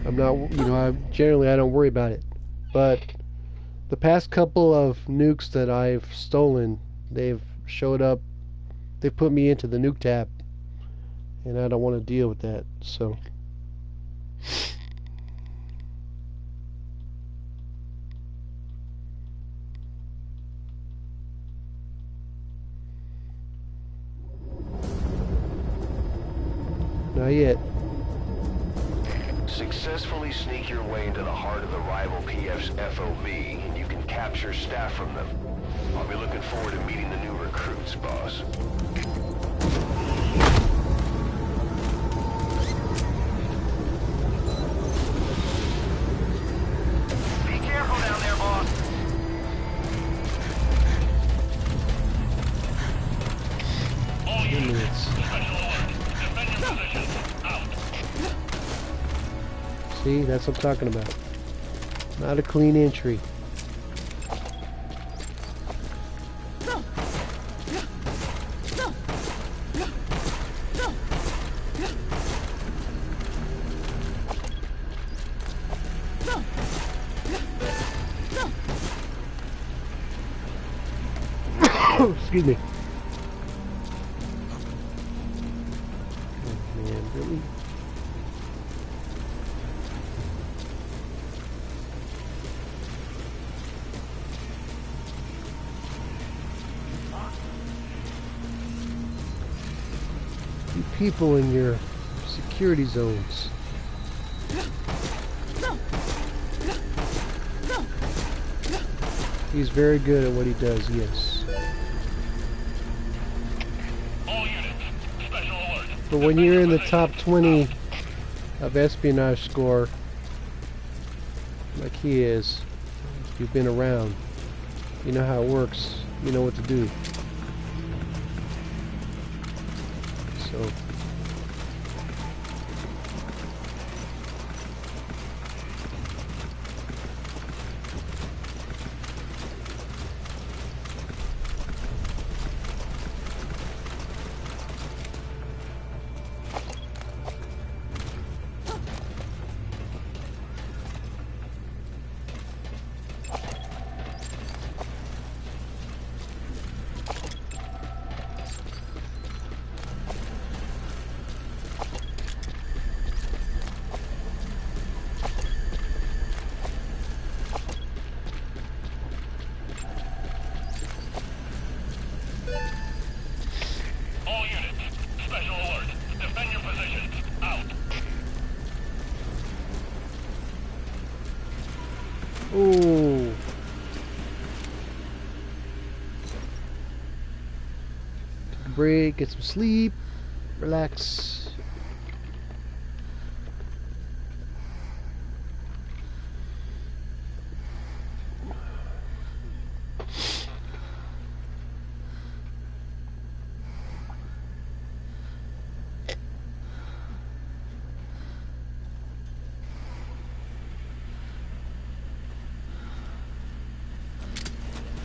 I'm not, I don't worry about it. But the past couple of nukes that I've stolen, they've showed up. They put me into the nuke tab, and I don't want to deal with that, so. Not yet. Successfully sneak your way into the heart of the rival PF's FOB, and you can capture staff from them. I'll be looking forward to meeting the new recruits, boss. Be careful down there, boss. 2 minutes. See, that's what I'm talking about. Not a clean entry. Excuse me. Oh, man, really? people in your security zones. He's very good at what he does, yes. All units, special alert. But when you're in the top 20 of espionage score, like he is, if you've been around, you know how it works, you know what to do. So All units, special alert. Defend your positions. Out. ooh. Take a break, get some sleep, relax.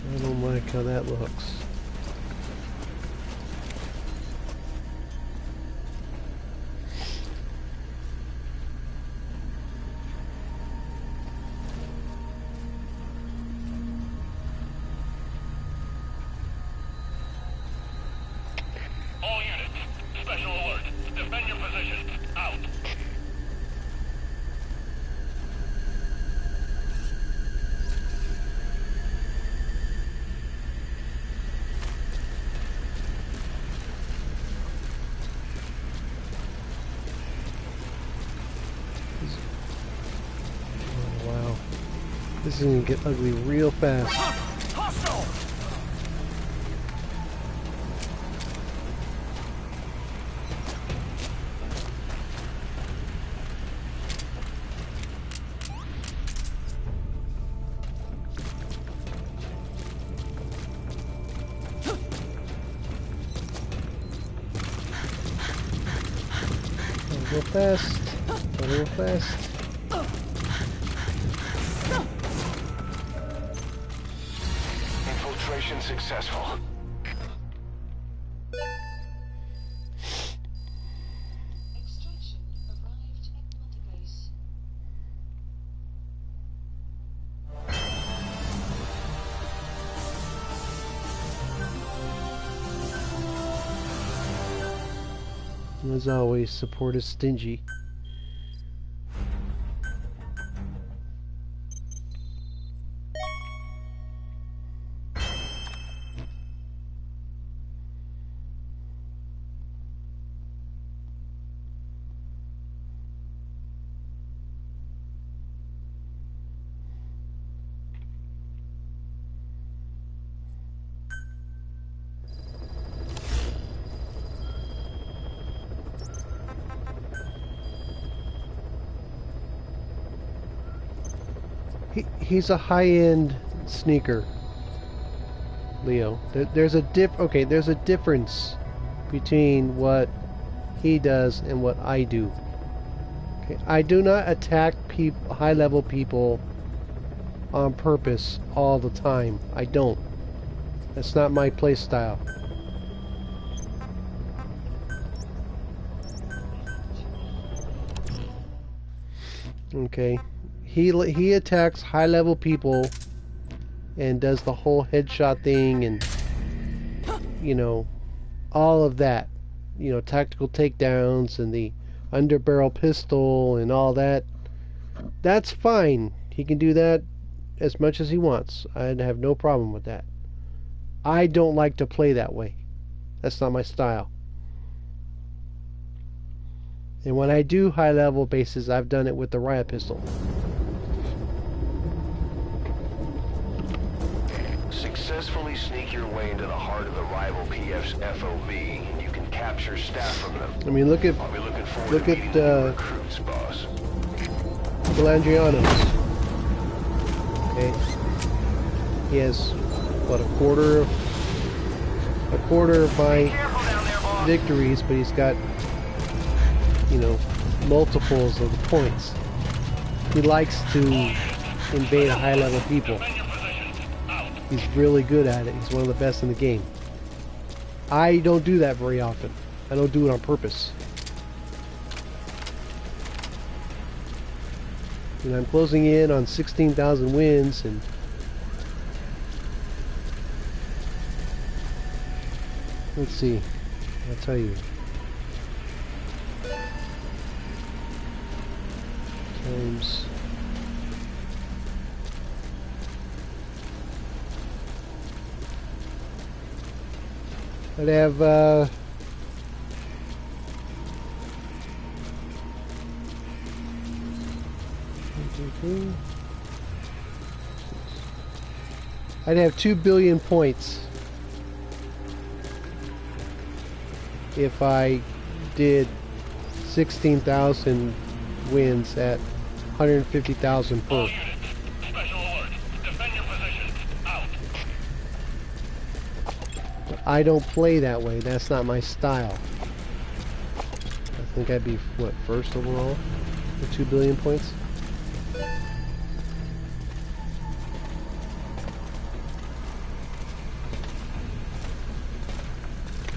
I don't like how that looks. All units, special alert. Defend your positions. Out. Oh, wow. This is gonna get ugly real fast. Hostile! Gotta go fast. Gotta go fast. Infiltration successful. Extraction arrived at Mother Base. As always, support is stingy. He's a high-end sneaker, Leo. There's a there's a difference between what he does and what I do. Okay, I do not attack high-level people on purpose all the time. I don't. That's not my play style. Okay. He attacks high-level people and does the whole headshot thing and, you know, all of that. You know, tactical takedowns and the underbarrel pistol and all that. That's fine. He can do that as much as he wants. I'd have no problem with that. I don't like to play that way. That's not my style. And when I do high level bases, I've done it with the riot pistol. Successfully sneak your way into the heart of the rival PF's FOV. You can capture staff from them. I mean, look at I'll be looking forward look to at meeting the new recruits, boss. Belandrianos. Okay, he has what, a quarter of my victories, but he's got, you know, multiples of the points. He likes to invade high level people. He's really good at it. He's one of the best in the game. I don't do that very often. I don't do it on purpose. And I'm closing in on 16,000 wins, and let's see. I'll tell you. Times. I'd have I'd have 2 billion points if I did 16,000 wins at 150,000 per. Special alert. Defend your position. Out. I don't play that way. That's not my style. I think I'd be, what, first overall with 2 billion points?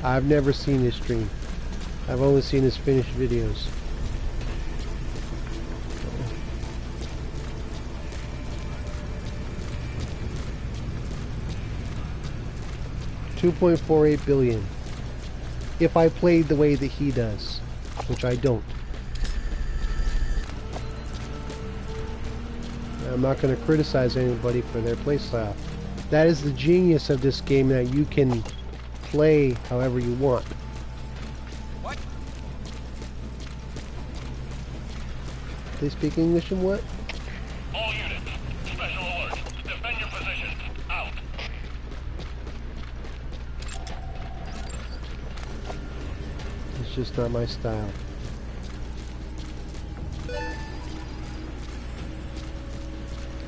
I've never seen his stream. I've only seen his finished videos. $2.48 billion. If I played the way that he does, which I don't. I'm not going to criticize anybody for their playstyle. That is the genius of this game, that you can play however you want. What? They speak English and what? All units. Special alert. Defend your position. Out. It's just not my style.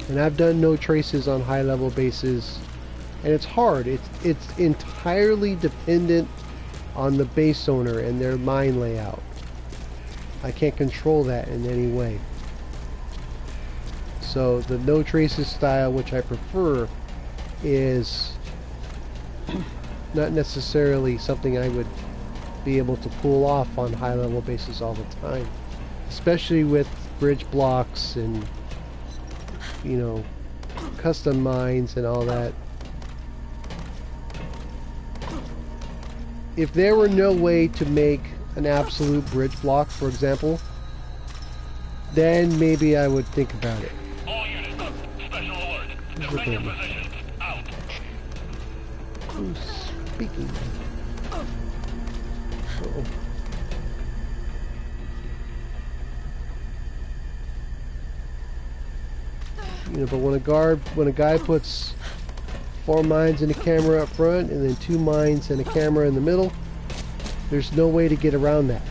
And I've done no traces on high level bases, and it's hard. It's entirely dependent on the base owner and their mine layout. I can't control that in any way. So the no traces style, which I prefer, is not necessarily something I would be able to pull off on high level bases all the time, especially with bridge blocks and, you know, custom mines and all that. If there were no way to make an absolute bridge block, for example, then maybe I would think about it. All units. Special alert. Defend your position. Out. Who's speaking? Uh-oh. You know, but when a guy puts 4 mines and a camera up front, and then 2 mines and a camera in the middle, there's no way to get around that.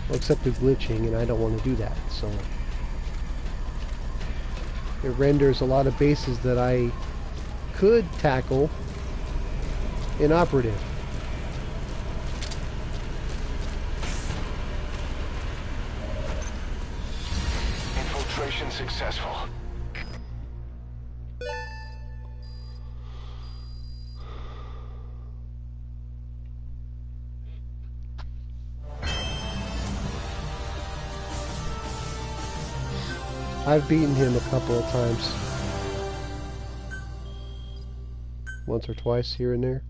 Well, except through glitching, and I don't want to do that, so it renders a lot of bases that I could tackle inoperative. Infiltration successful. I've beaten him a couple of times. Once or twice here and there.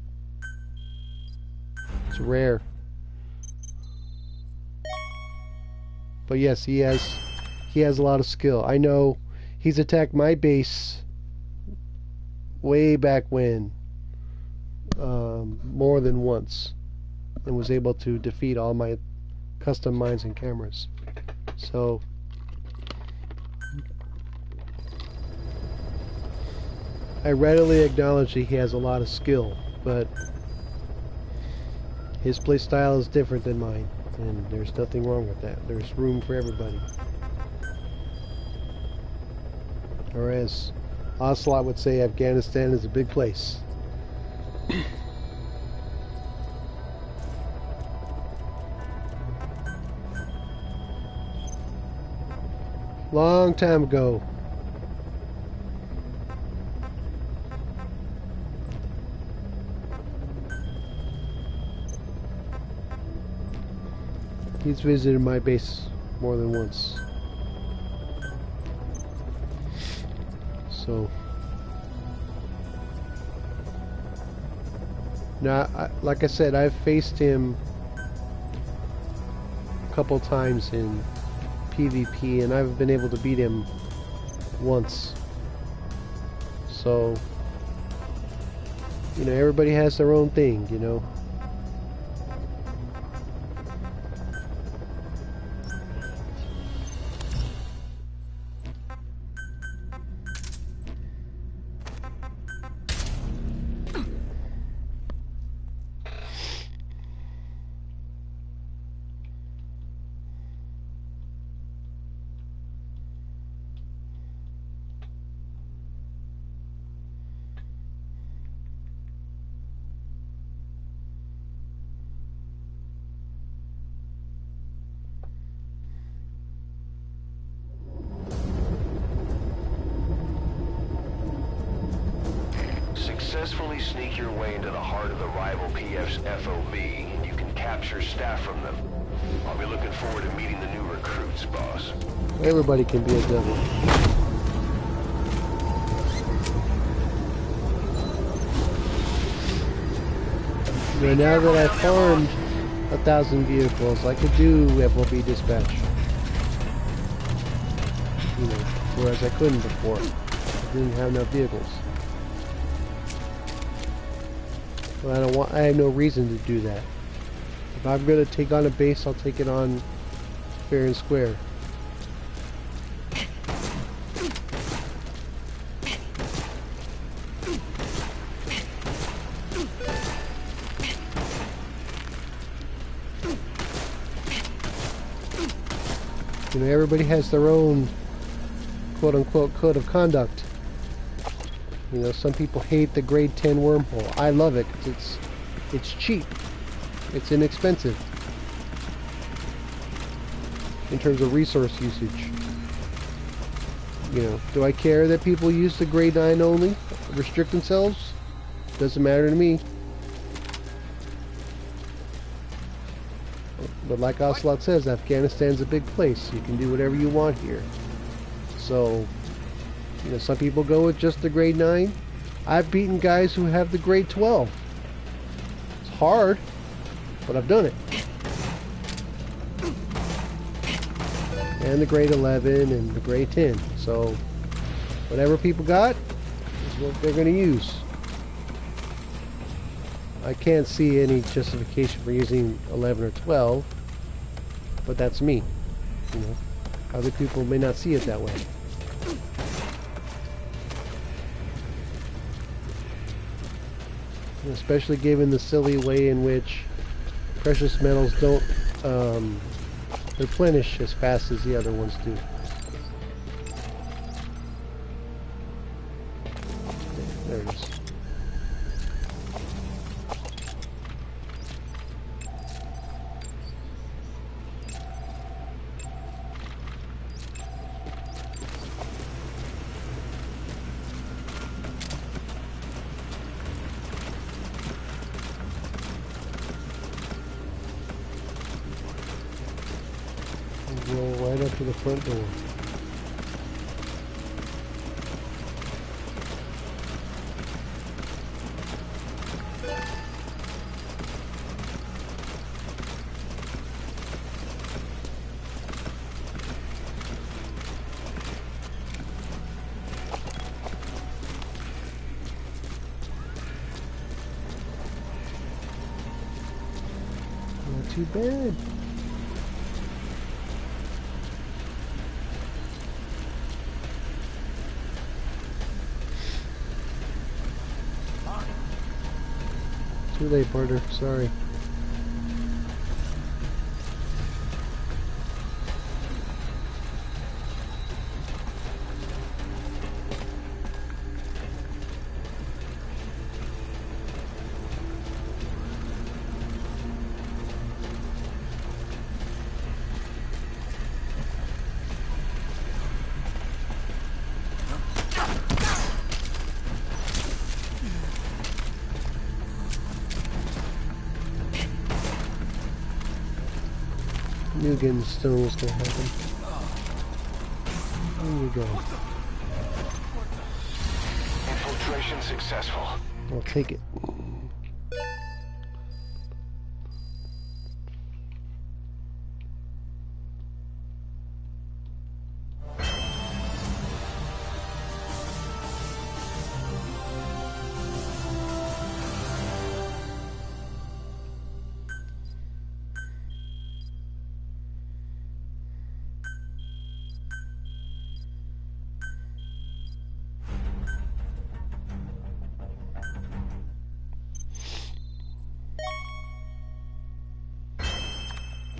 It's rare. But yes, he has a lot of skill. I know he's attacked my base way back when, more than once, and was able to defeat all my custom mines and cameras. So I readily acknowledge that he has a lot of skill, but his play style is different than mine, and there's nothing wrong with that. There's room for everybody. Or as Ocelot would say, Afghanistan is a big place. Long time ago. He's visited my base more than once. So now, like I said, I've faced him a couple times in PvP, and I've been able to beat him once. So, you know, everybody has their own thing, you know. Successfully sneak your way into the heart of the rival PF's FOB, and you can capture staff from them. I'll be looking forward to meeting the new recruits, boss. Everybody can be a devil. But now that I've farmed 1,000 vehicles, I could do FOB dispatch. You know, whereas I couldn't before. I didn't have enough vehicles. Well, I have no reason to do that. If I'm going to take on a base, I'll take it on fair and square. You know, everybody has their own quote-unquote code of conduct. You know, some people hate the grade 10 wormhole. I love it because it's cheap. It's inexpensive in terms of resource usage. You know, do I care that people use the grade 9 only? Restrict themselves? Doesn't matter to me. But like Ocelot says, Afghanistan's a big place. You can do whatever you want here. So, you know, some people go with just the grade 9. I've beaten guys who have the grade 12. It's hard, but I've done it. And the grade 11 and the grade 10. So, whatever people got is what they're going to use. I can't see any justification for using 11 or 12, but that's me. You know, other people may not see it that way. Especially given the silly way in which precious metals don't replenish as fast as the other ones do. There it is. Roll right up to the front door. Not too bad. Too late, partner. Sorry. Knew getting stone was gonna happen. There you go. Infiltration successful. I'll take it.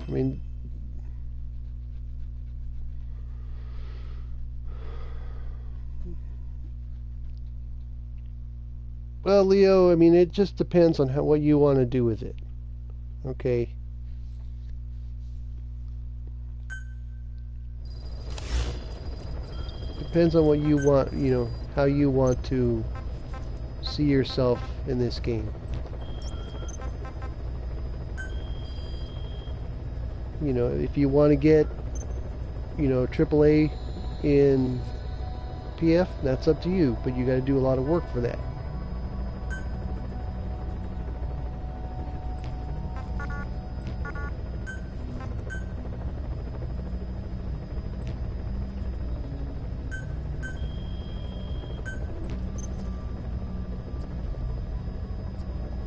I mean, well, Leo, I mean, it just depends on what you want to do with it. Okay. Depends on what you want, you know, how you want to see yourself in this game. You know, if you want to get, you know, AAA in PF, that's up to you, but you got to do a lot of work for that.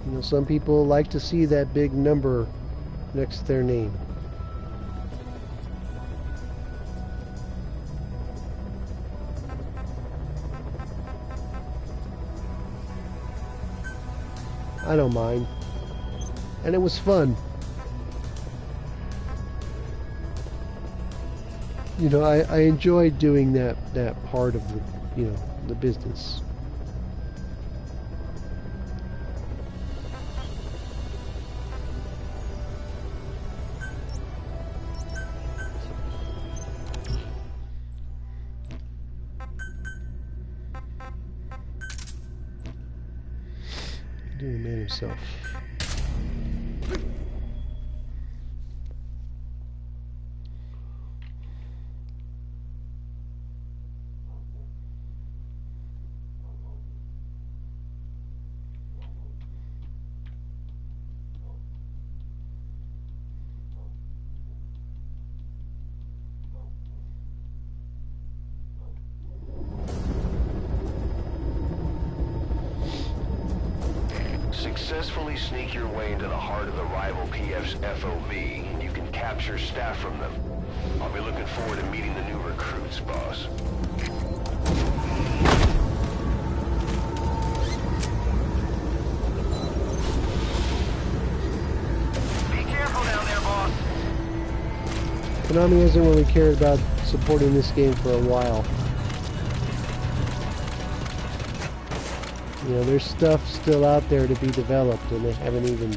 You know, some people like to see that big number next to their name. I don't mind. And it was fun. You know, I enjoyed doing that part of the, you know, the business. Doing man himself. Successfully sneak your way into the heart of the rival PF's FOV. You can capture staff from them. I'll be looking forward to meeting the new recruits, boss. Be careful down there, boss. Konami hasn't really cared about supporting this game for a while. You know, there's stuff still out there to be developed, and they haven't even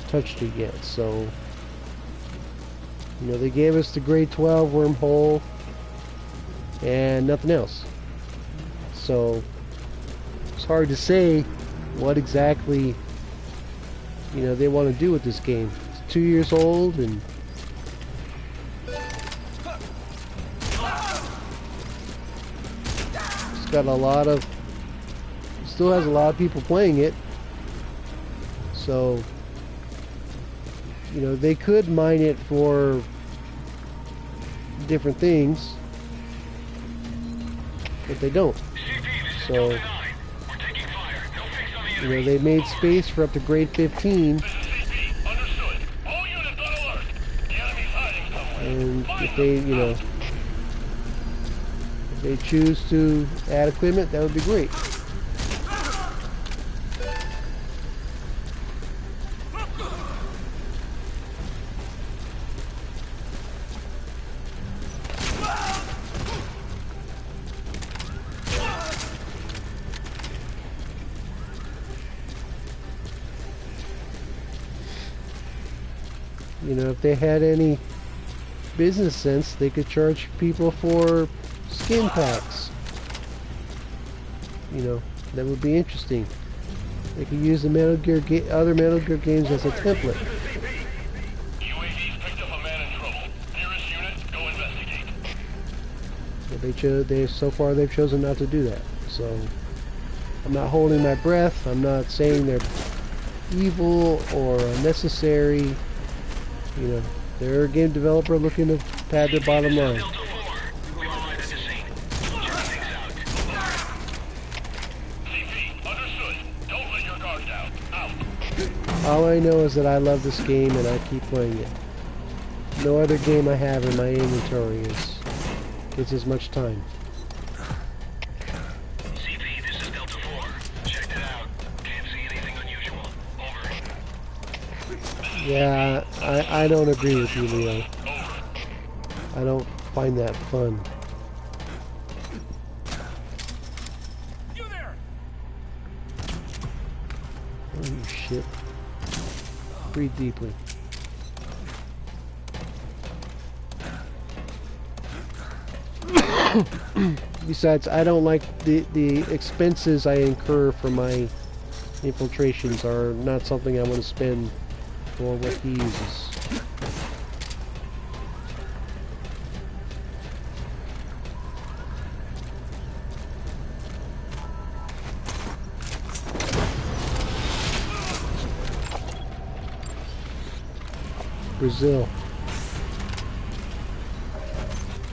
touched it yet. So, you know, they gave us the grade 12 wormhole and nothing else. So, it's hard to say what exactly, you know, they want to do with this game. It's 2 years old, and it's got a lot of, still has a lot of people playing it. So, you know, they could mine it for different things, but they don't. So, you know, they made space for up to grade 15, and if they, you know, if they choose to add equipment, that would be great. You know, if they had any business sense, they could charge people for skin packs. You know, that would be interesting. They could use the other Metal Gear games as a template. UAV's picked up a man in trouble. Nearest unit, go investigate. But so far they've chosen not to do that. So I'm not holding my breath. I'm not saying they're evil or unnecessary. You know, they're a game developer looking to pad their bottom line. Delta 4. We've arrived at the scene. Check things out. CP, understood. Don't let your guard down. Out. All I know is that I love this game and I keep playing it. No other game I have in my inventory gets as much time. CP, this is Delta 4. Checked it out. Can't see anything unusual. Over. Yeah, I don't agree with you, Leo. I don't find that fun. You there? Holy shit. Breathe deeply. Besides, I don't like the expenses I incur for my infiltrations are not something I want to spend for what he uses. Brazil.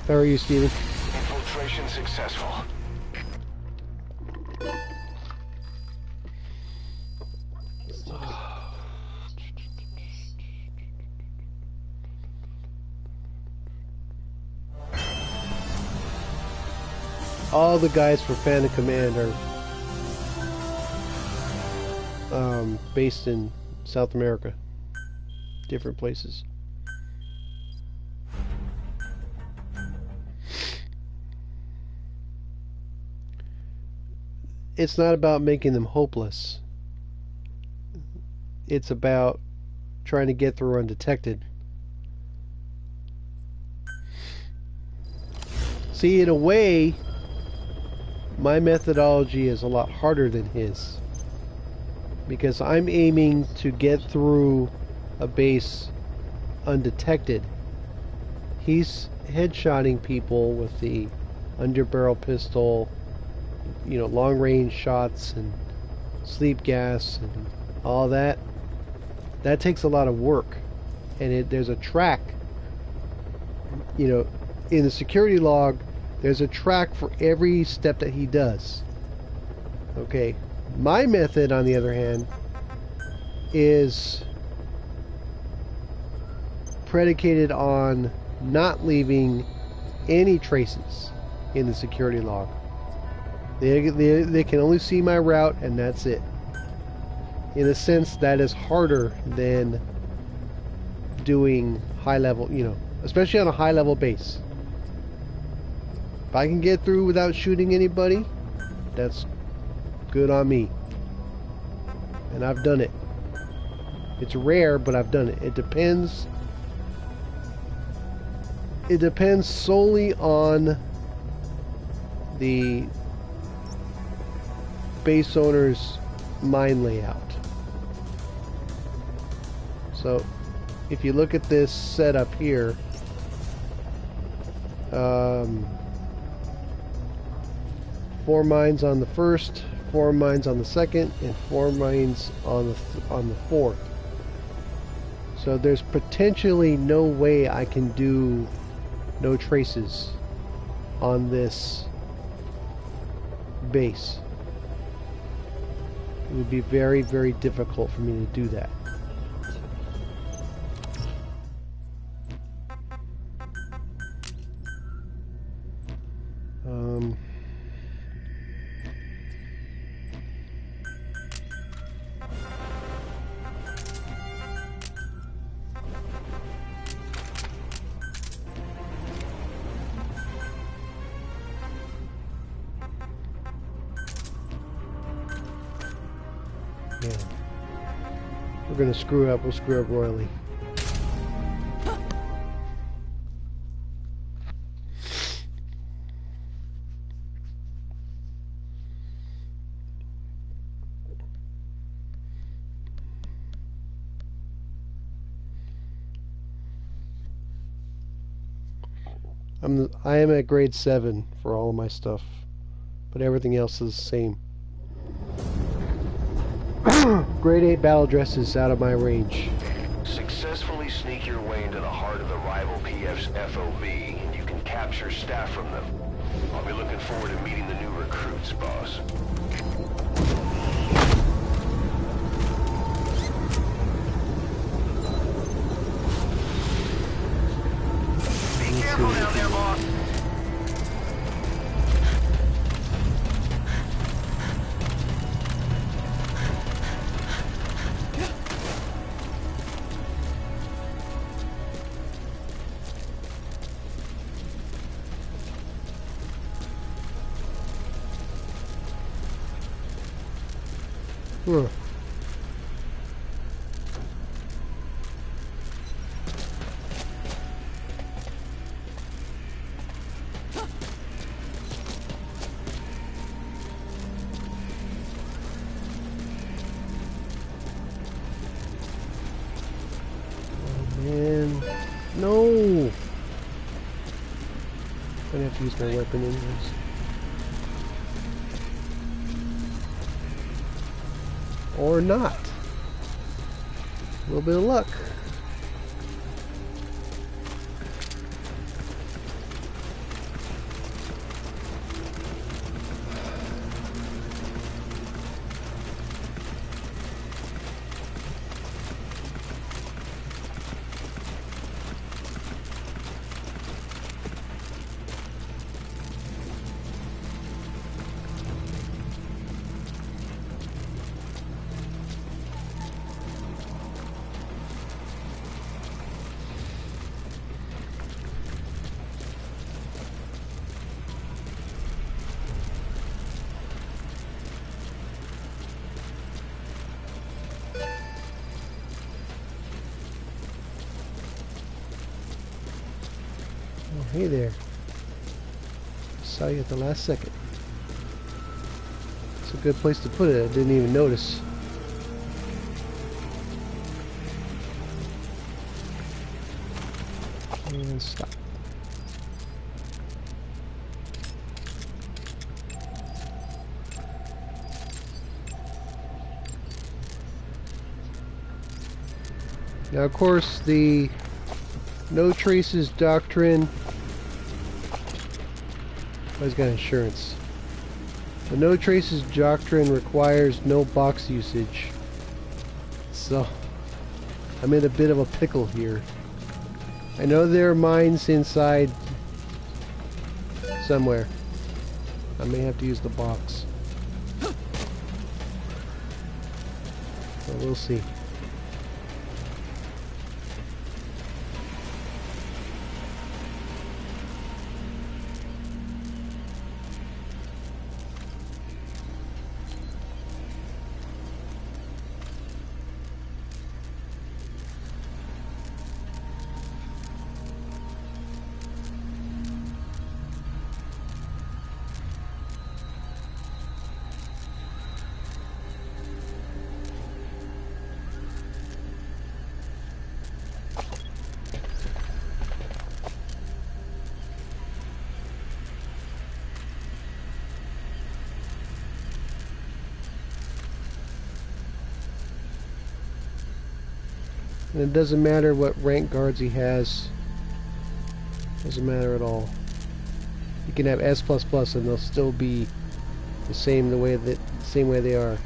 How are you, Steven? Infiltration successful. All the guys for Phantom Command are based in South America. Different places. It's not about making them hopeless. It's about trying to get through undetected. See, in a way, my methodology is a lot harder than his. Because I'm aiming to get through a base undetected. He's headshotting people with the underbarrel pistol, you know, long range shots and sleep gas and all that. That takes a lot of work. And there's a track, you know, in the security log, there's a track for every step that he does. Okay. My method, on the other hand, is predicated on not leaving any traces in the security log. They can only see my route, and that's it. In a sense, that is harder than doing high level, you know, especially on a high level base. If I can get through without shooting anybody, that's good on me. And I've done it. It's rare, but I've done it. It depends solely on the base owner's mine layout. So if you look at this setup here, 4 mines on the first, 4 mines on the second, and 4 mines on the fourth. So there's potentially no way I can do no traces on this base. It would be very, very difficult for me to do that. We're gonna screw up. We'll screw up royally. I am at grade 7 for all of my stuff, but everything else is the same. Grade 8 battle dress is out of my range. Successfully sneak your way into the heart of the rival PF's FOV, and you can capture staff from them. I'll be looking forward to meeting the new recruits, boss. Be careful down there, boss. Huh. Oh man, no! I'm gonna have to use my weapon anyways. Or not. A little bit of luck. Oh, hey there. Saw you at the last second. It's a good place to put it. I didn't even notice. And stop. Now, of course, the no traces doctrine. Oh, he's got insurance. The no traces doctrine requires no box usage. So, I'm in a bit of a pickle here. I know there are mines inside somewhere. I may have to use the box. But we'll see. And it doesn't matter what rank guards he has. Doesn't matter at all. You can have S++ and they'll still be the same way they are.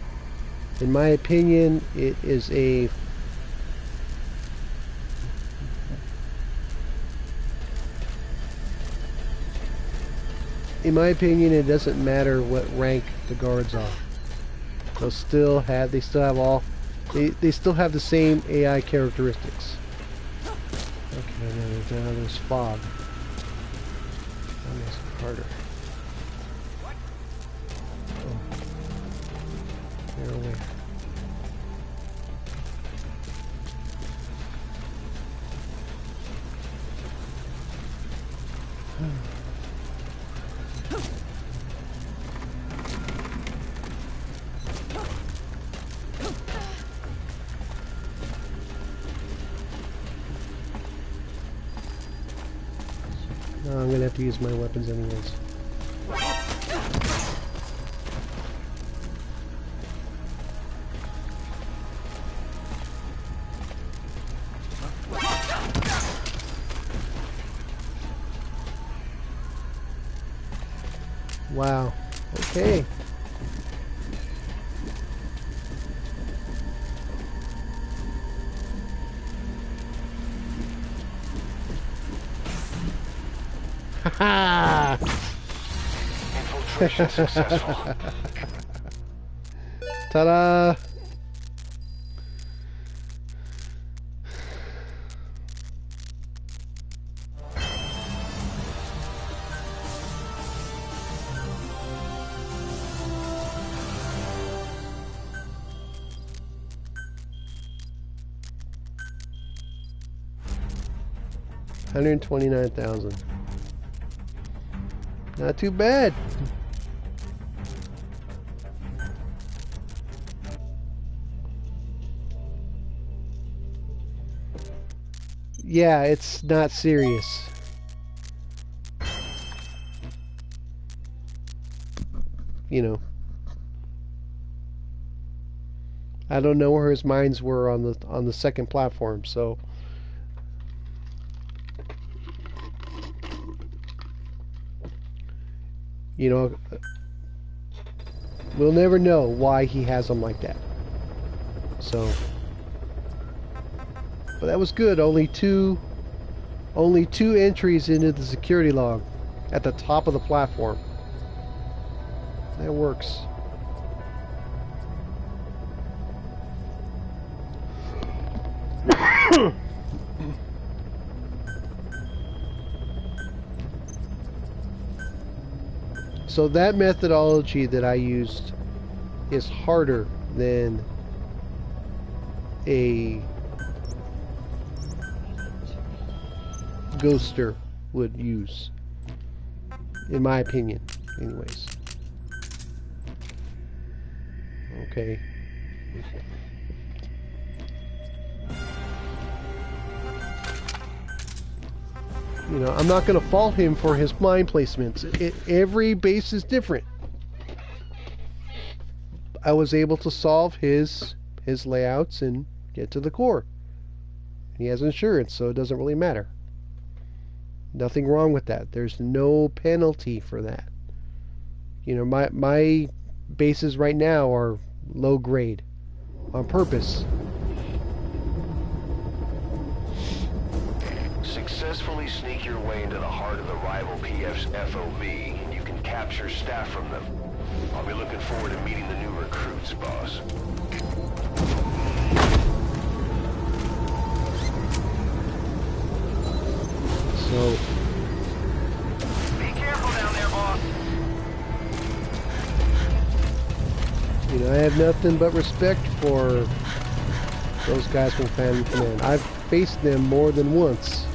In my opinion, it is a it doesn't matter what rank the guards are. They still have the same AI characteristics. Okay, now there's fog. That makes it harder. Oh. They're away. I'm gonna have to use my weapons anyways. Wow. Okay. Haha! Infiltration successful. Ta-da! $129,000. Not too bad. Yeah, it's not serious. You know. I don't know where his minds were on the second platform, so you know, we'll never know why he has them like that. So, but that was good. Only two entries into the security log at the top of the platform. That works. So that methodology that I used is harder than a ghoster would use, in my opinion, anyways. Okay. You know, I'm not going to fault him for his mine placements. Every base is different. I was able to solve his layouts and get to the core. He has insurance, so it doesn't really matter. Nothing wrong with that. There's no penalty for that. You know, my bases right now are low grade on purpose. Successfully sneak your way into the heart of the rival PF's FOV, and you can capture staff from them. I'll be looking forward to meeting the new recruits, boss. So, Be careful down there, boss. you know, I have nothing but respect for those guys from Family Command. I've faced them more than once.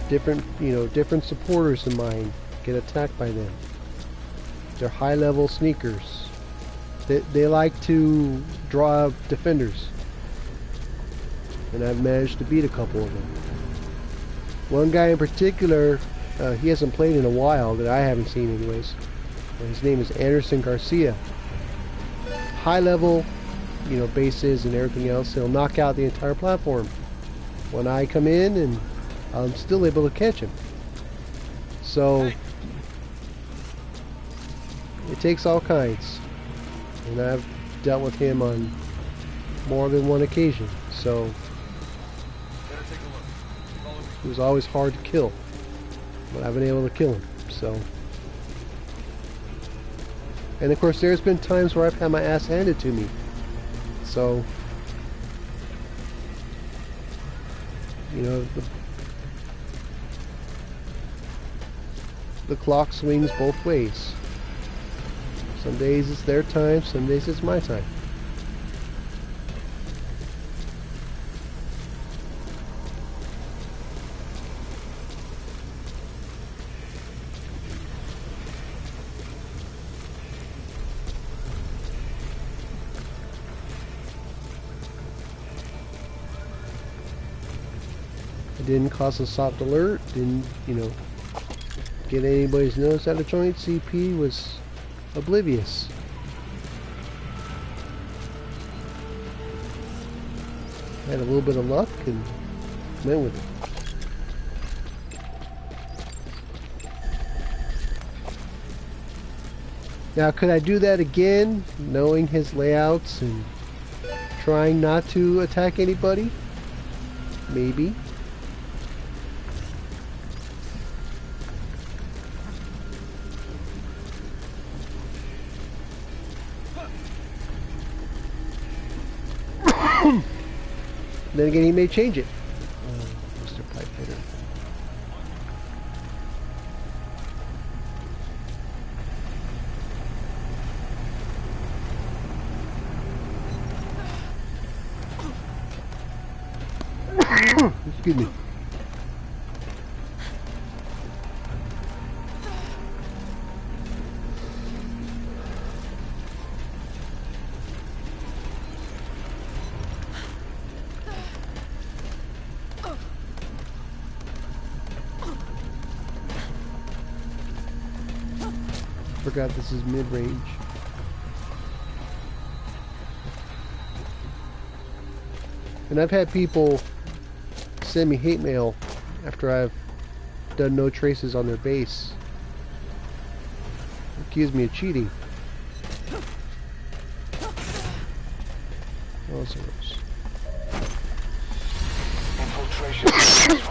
Different supporters of mine get attacked by them. They're high-level sneakers. They like to draw defenders, and I've managed to beat a couple of them. One guy in particular, he hasn't played in a while that I haven't seen anyways. His name is Anderson Garcia. High-level, bases and everything else. He'll knock out the entire platform. When I come in, and I'm still able to catch him. So it takes all kinds, and I've dealt with him on more than one occasion. So he was always hard to kill, but I've been able to kill him. So, and of course, there's been times where I've had my ass handed to me. So, the clock swings both ways. Some days it's their time, some days it's my time. It didn't cause a soft alert, didn't, get anybody's nose out of joint. CP was oblivious. Had a little bit of luck and went with it. Now, could I do that again, knowing his layouts and trying not to attack anybody? Maybe. Then again, he may change it. Mr. Pipefitter. Excuse me. Forgot this is mid-range. And I've had people send me hate mail after I've done no traces on their base. Accuse me of cheating. Infiltration.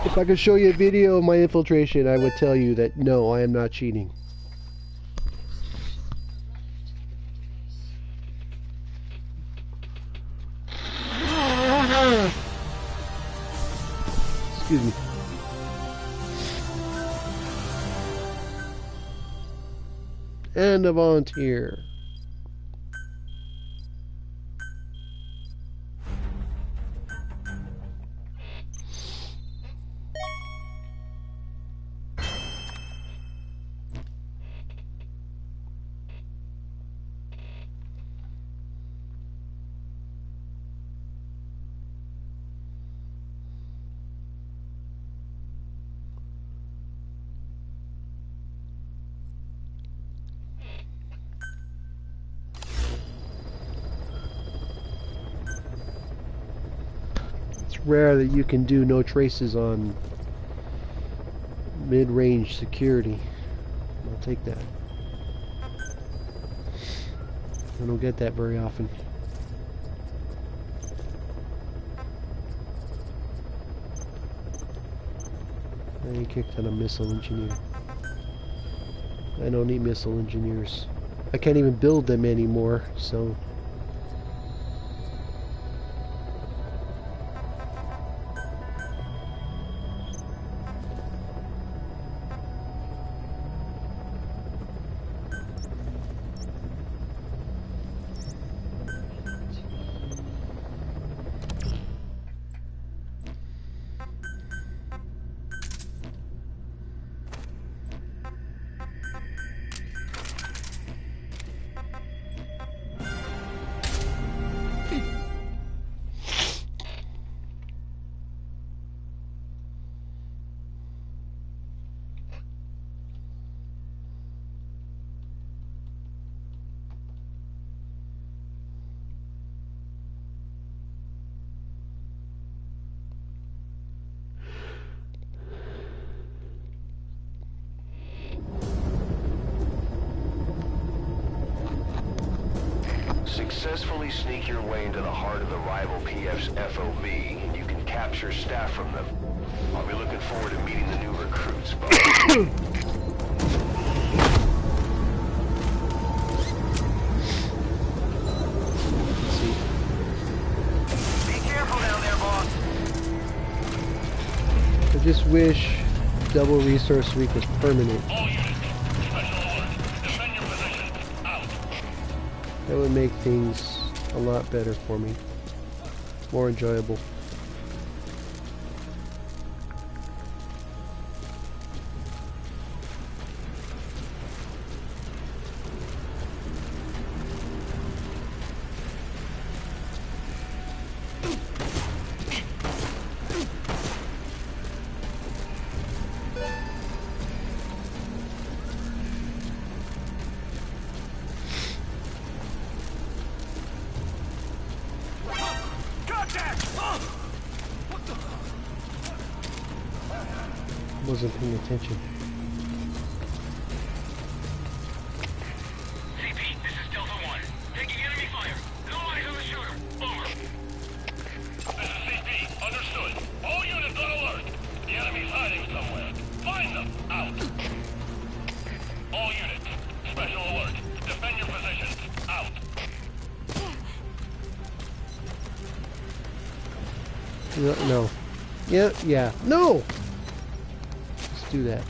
If I could show you a video of my infiltration, I would tell you that no, I am not cheating. Excuse me. And a volunteer. Rare that you can do no traces on mid-range security. I'll take that. I don't get that very often. I kicked on a missile engineer. I don't need missile engineers. I can't even build them anymore, so Successfully sneak your way into the heart of the rival PF's FOV, and you can capture staff from them. I'll be looking forward to meeting the new recruits, boss. Be careful down there, boss. I just wish double resource week was permanent. All units, special alert. Defend your position. Out. That would make things a lot better for me. More enjoyable. wasn't paying attention. CP, this is Delta 1. Taking enemy fire. No eyes on the shooter. Over. This is CP. Understood. All units on alert. The enemy's hiding somewhere. Find them. Out. All units. Special alert. Defend your positions. Out. No. Yeah, yeah. No! Let's do that.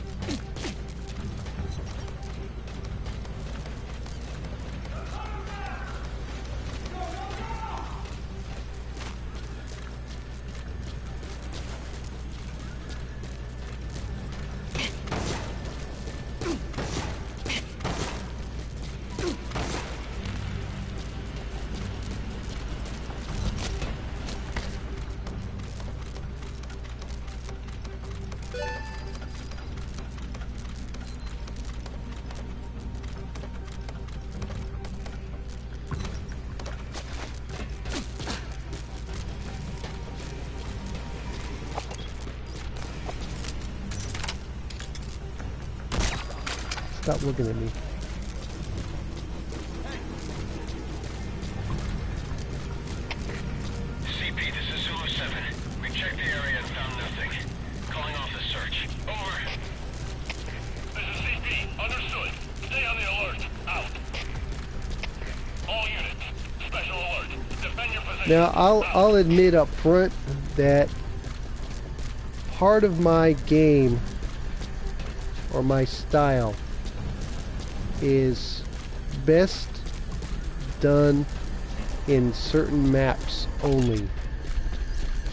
Stop looking at me. CP, this is Zulu 7. We checked the area and found nothing. Calling off the search. Over. This is CP. Understood. Stay on the alert. Out. All units. Special alert. Defend your position. Now, I'll admit up front that part of my game or my style is best done in certain maps only.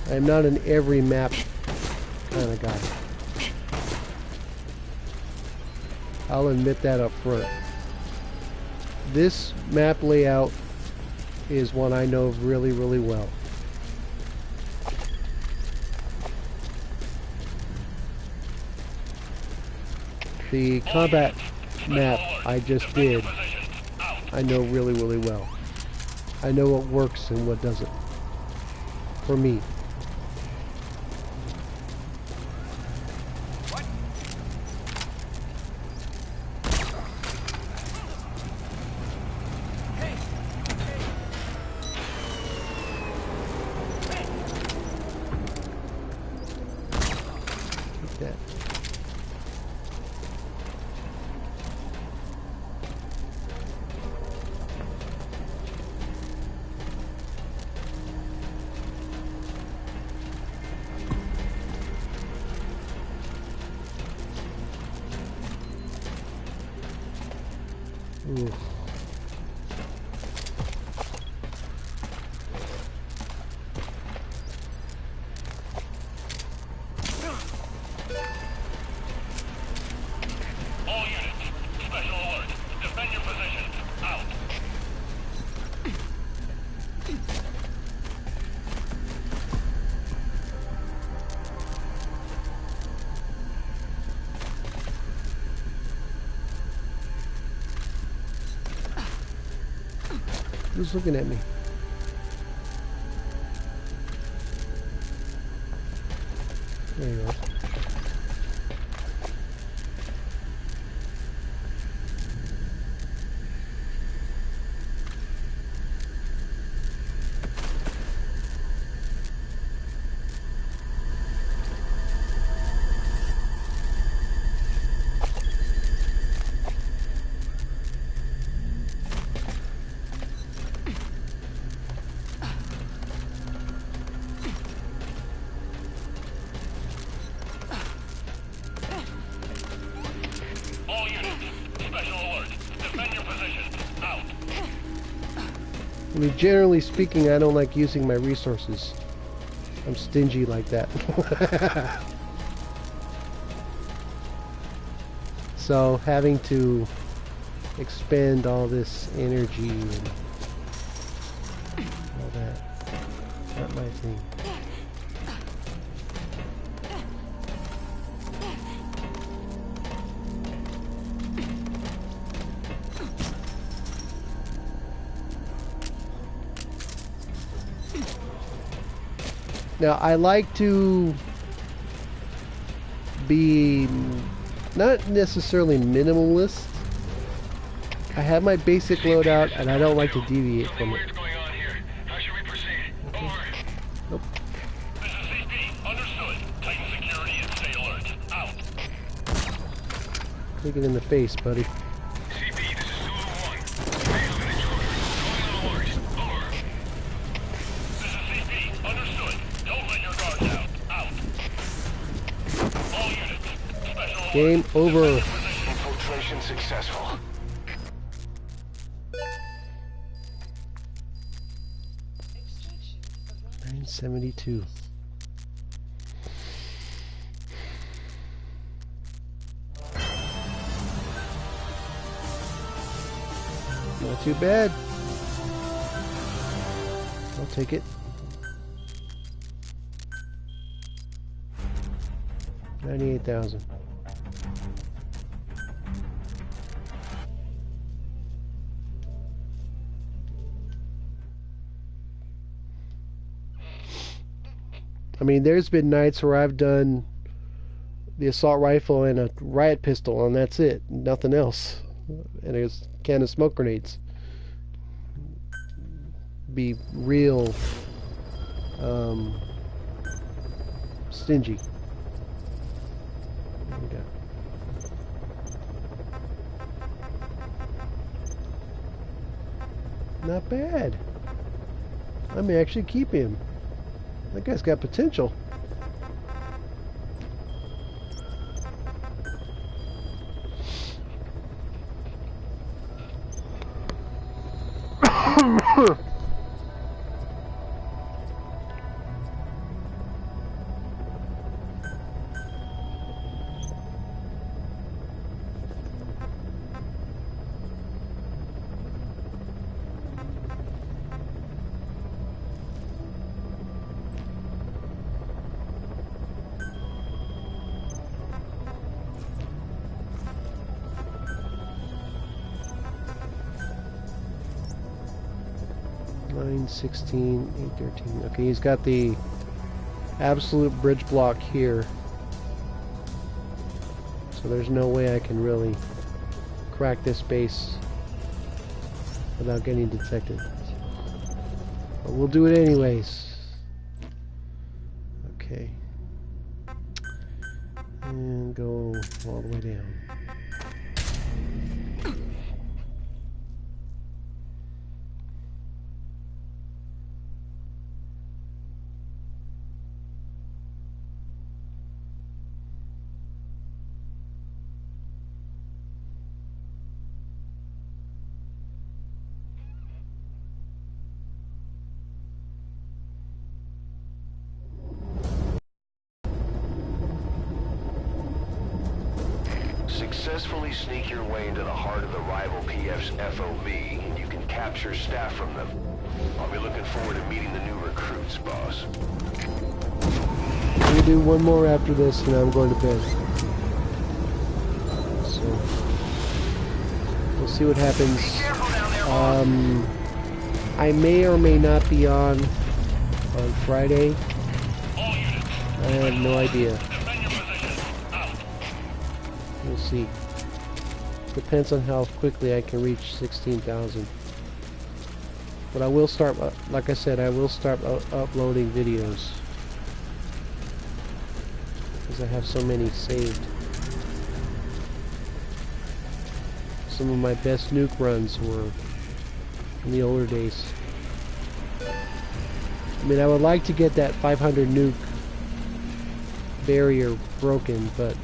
I'm not an every map kind of guy. I'll admit that up front. This map layout is one I know really, really well. The combat map I just did, I know really, really well. I know what works and what doesn't. For me. Like that. Ooh. All units. Special alert. Defend your positions. Out. Who's looking at me? There you are. All units. Special alert. Defend your positions. Out. I mean, generally speaking, I don't like using my resources. I'm stingy like that. So having to expend all this energy and all that, not my thing. Now, I like to be not necessarily minimalist. I have my basic loadout, and I don't like to deviate from it. What's going on here? How should we proceed? Over. Nope. This is CP. Understood. Tighten security and stay alert. Out. Take it in the face, buddy. CP, this is Zulu 1. They have an intruder. Going on alert. Over. This is CP. Understood. Don't let your guard down. Out. All units. Special alert. Game over. Infiltration successful. Extraction arrived. 972. Not too bad. I'll take it. 98,000. I mean, there's been nights where I've done the assault rifle and a riot pistol, and that's it. Nothing else. And a can of smoke grenades. Be real stingy. There we go. Not bad. I may actually keep him. That guy's got potential. Nine, 16, 8, 13. Okay, he's got the absolute bridge block here. So there's no way I can really crack this base without getting detected. But we'll do it anyways. Okay. And go all the way down. Successfully sneak your way into the heart of the rival PF's FOV, and you can capture staff from them. I'll be looking forward to meeting the new recruits, boss. We'll do one more after this, and I'm going to bed. So we'll see what happens. I may or may not be on Friday. I have no idea. We'll see. Depends on how quickly I can reach 16,000. But I will start, like I said, I will start uploading videos. Because I have so many saved. Some of my best nuke runs were in the older days. I mean, I would like to get that 500 nuke barrier broken, but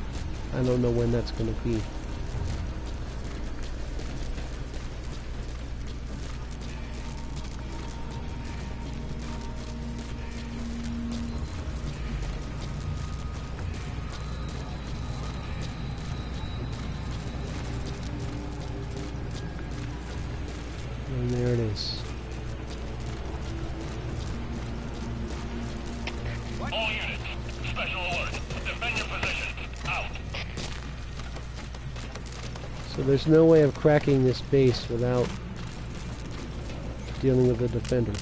I don't know when that's going to be. And there it is. All units. Special alert. Defend your position. Out. So there's no way of cracking this base without dealing with the defender.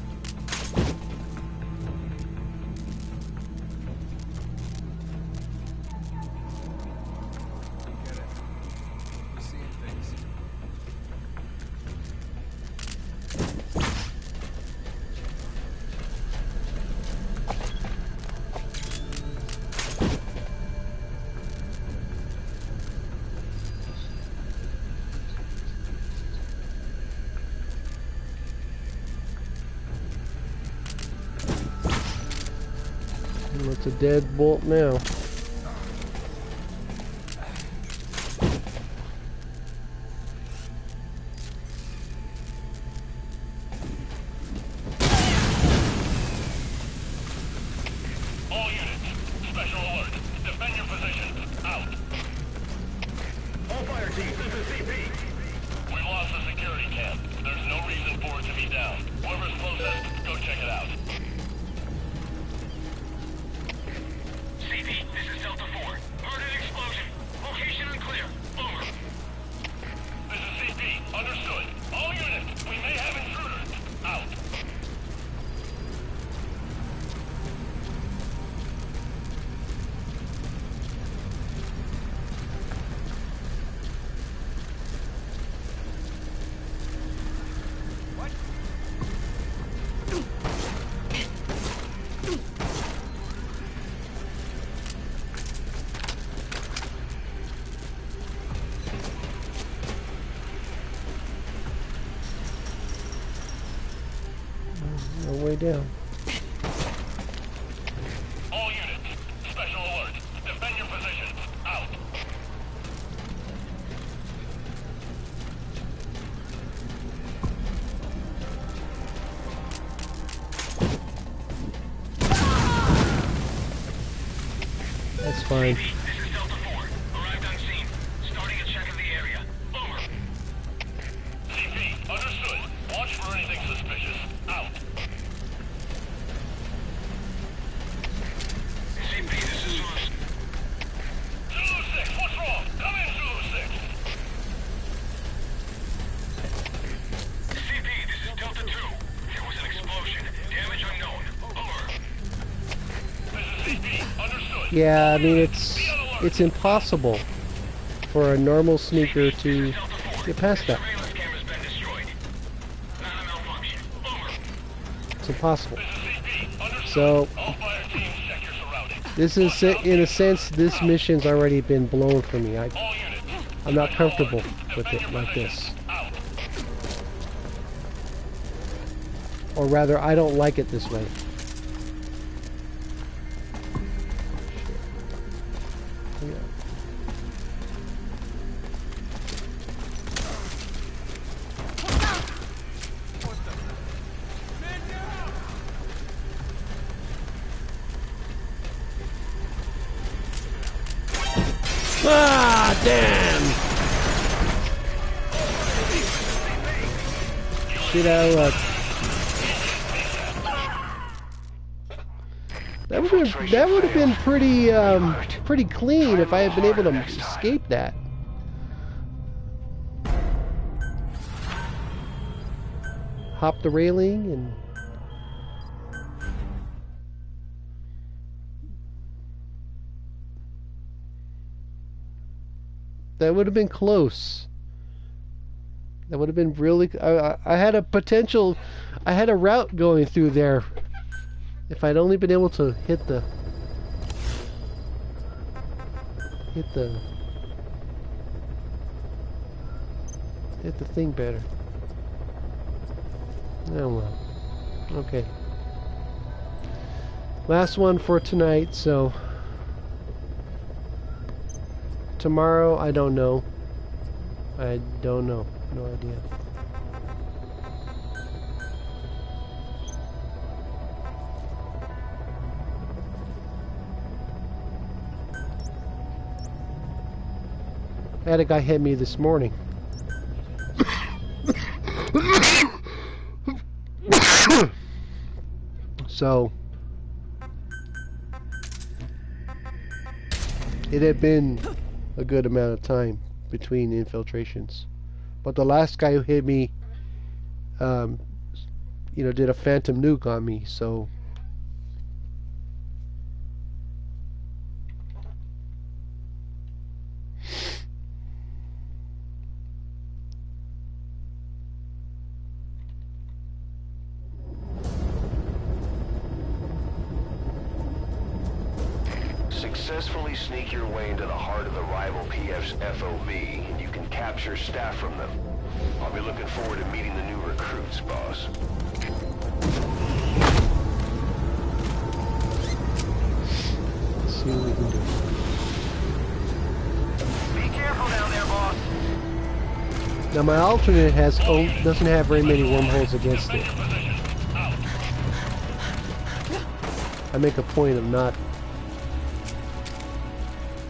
just a deadbolt now. All units, special alert. Defend your positions. Out. All fire teams, this is CP. We lost the security camp. There's no reason for it to be down. Whoever's closest, go check it out. CP, this is Delta 4. Heard an explosion. Location unclear. Over. This is CP. Understood. All units, we may have intruders. Out. No way down. All units, special alert. Defend your positions. Out. That's fine. This is Delta 4. Arrived on scene. Starting a check of the area. Over. CP, understood. Watch for anything suspicious. Out. CP, this is Zulu. Zulu 6, what's wrong? Come in, Zulu 6. CP, this is Delta 2. There was an explosion. Damage unknown. Over. This is CP, understood. Yeah, I mean it's impossible for a normal sneaker to get past that. Surveillance camera's been destroyed. Not a malfunction. Over. It's impossible. This is CP, understood. So All fire teams, check your surroundings. this is, in a sense, this mission's already been blown for me. All units, I'm not special comfortable alert. with Defend it your like this. positions. Out. Or rather, I don't like it this way. Yeah. Ah, damn! Shit out of luck. That would have been pretty clean if I had been able to escape that. Hop the railing and that would have been close. That would have been really. I had a potential. I had a route going through there. If I'd only been able to hit the thing better. Oh well. Okay. Last one for tonight, so tomorrow I don't know. I don't know. No idea. I had a guy hit me this morning. So it had been a good amount of time between infiltrations, but the last guy who hit me, did a phantom nuke on me. So Successfully sneak your way into the heart of the rival PF's FOV, and you can capture staff from them. I'll be looking forward to meeting the new recruits, boss. see what we can do. Be careful down there, boss. Now my alternate doesn't have very many wormholes against it. I make a point of not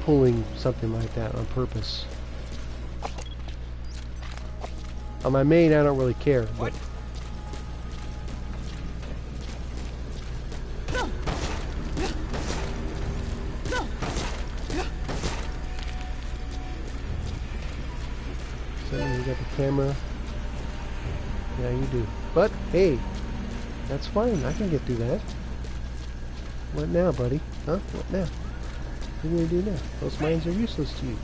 pulling something like that on purpose. On my main, I don't really care, but so you got the camera. Yeah, you do. But hey, that's fine. I can get through that. What now, buddy? Huh? What now? What are you gonna do now? Those mines are useless to you.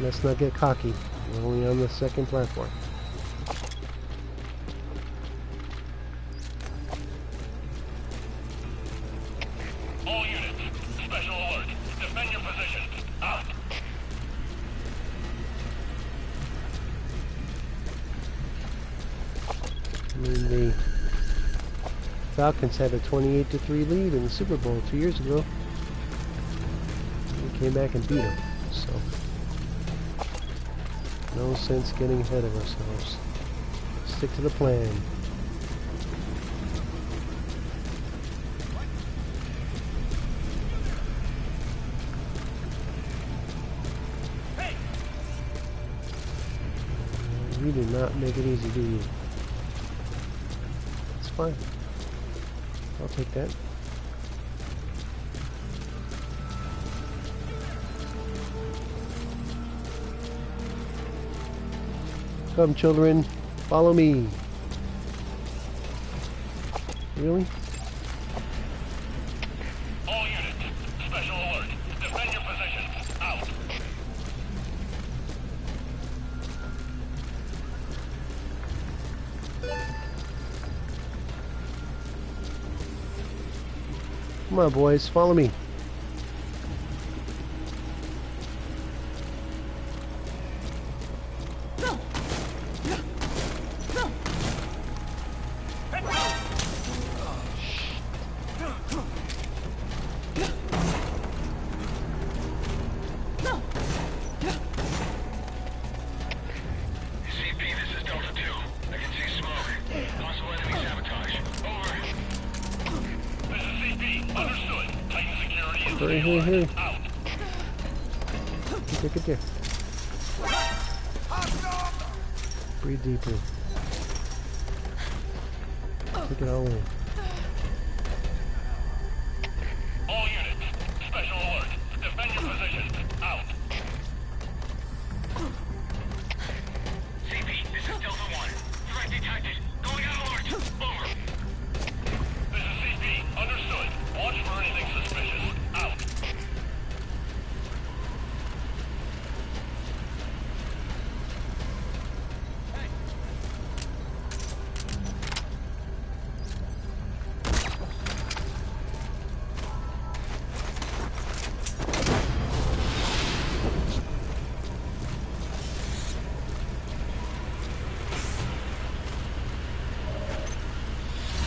Let's not get cocky. We're only on the second platform. All units, special alert. Defend your positions. Out. I mean, the Falcons had a 28-3 lead in the Super Bowl 2 years ago. We came back and beat them, so no sense getting ahead of ourselves. Stick to the plan. You do not make it easy, do you? It's fine. I'll take that. Come, children, follow me. Really? All units, special alert. Defend your positions. Out. Come on, boys, follow me. CP, this is Delta 2. I can see smoke. Possible enemy sabotage. Over. This is CP. Understood. Titan security is Hurry, hurry, hurry. stabilized. Out. Get there. Breathe deeper. Take it all in. All units, special alert. Defend your positions. Out. CP, this is Delta 1. Threat detected. Going on alert. Over. This is CP. Understood. Watch for anything suspicious. Out.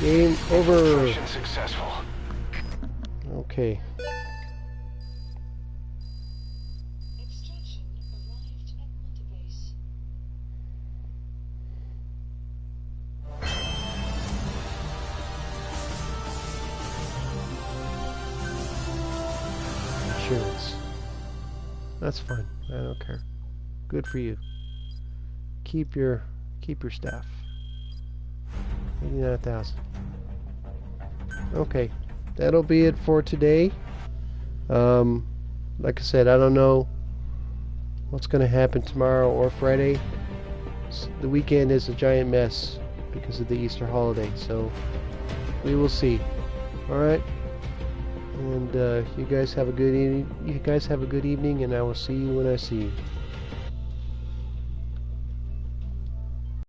Game over. Mission successful. Okay. Extraction arrived at Multibase. Insurance. That's fine. I don't care. Good for you. Keep your staff. 89,000. Okay, that'll be it for today. Like I said, I don't know what's going to happen tomorrow or Friday. The weekend is a giant mess because of the Easter holiday, so we will see. All right, and you guys have a good evening. And I will see you when I see you.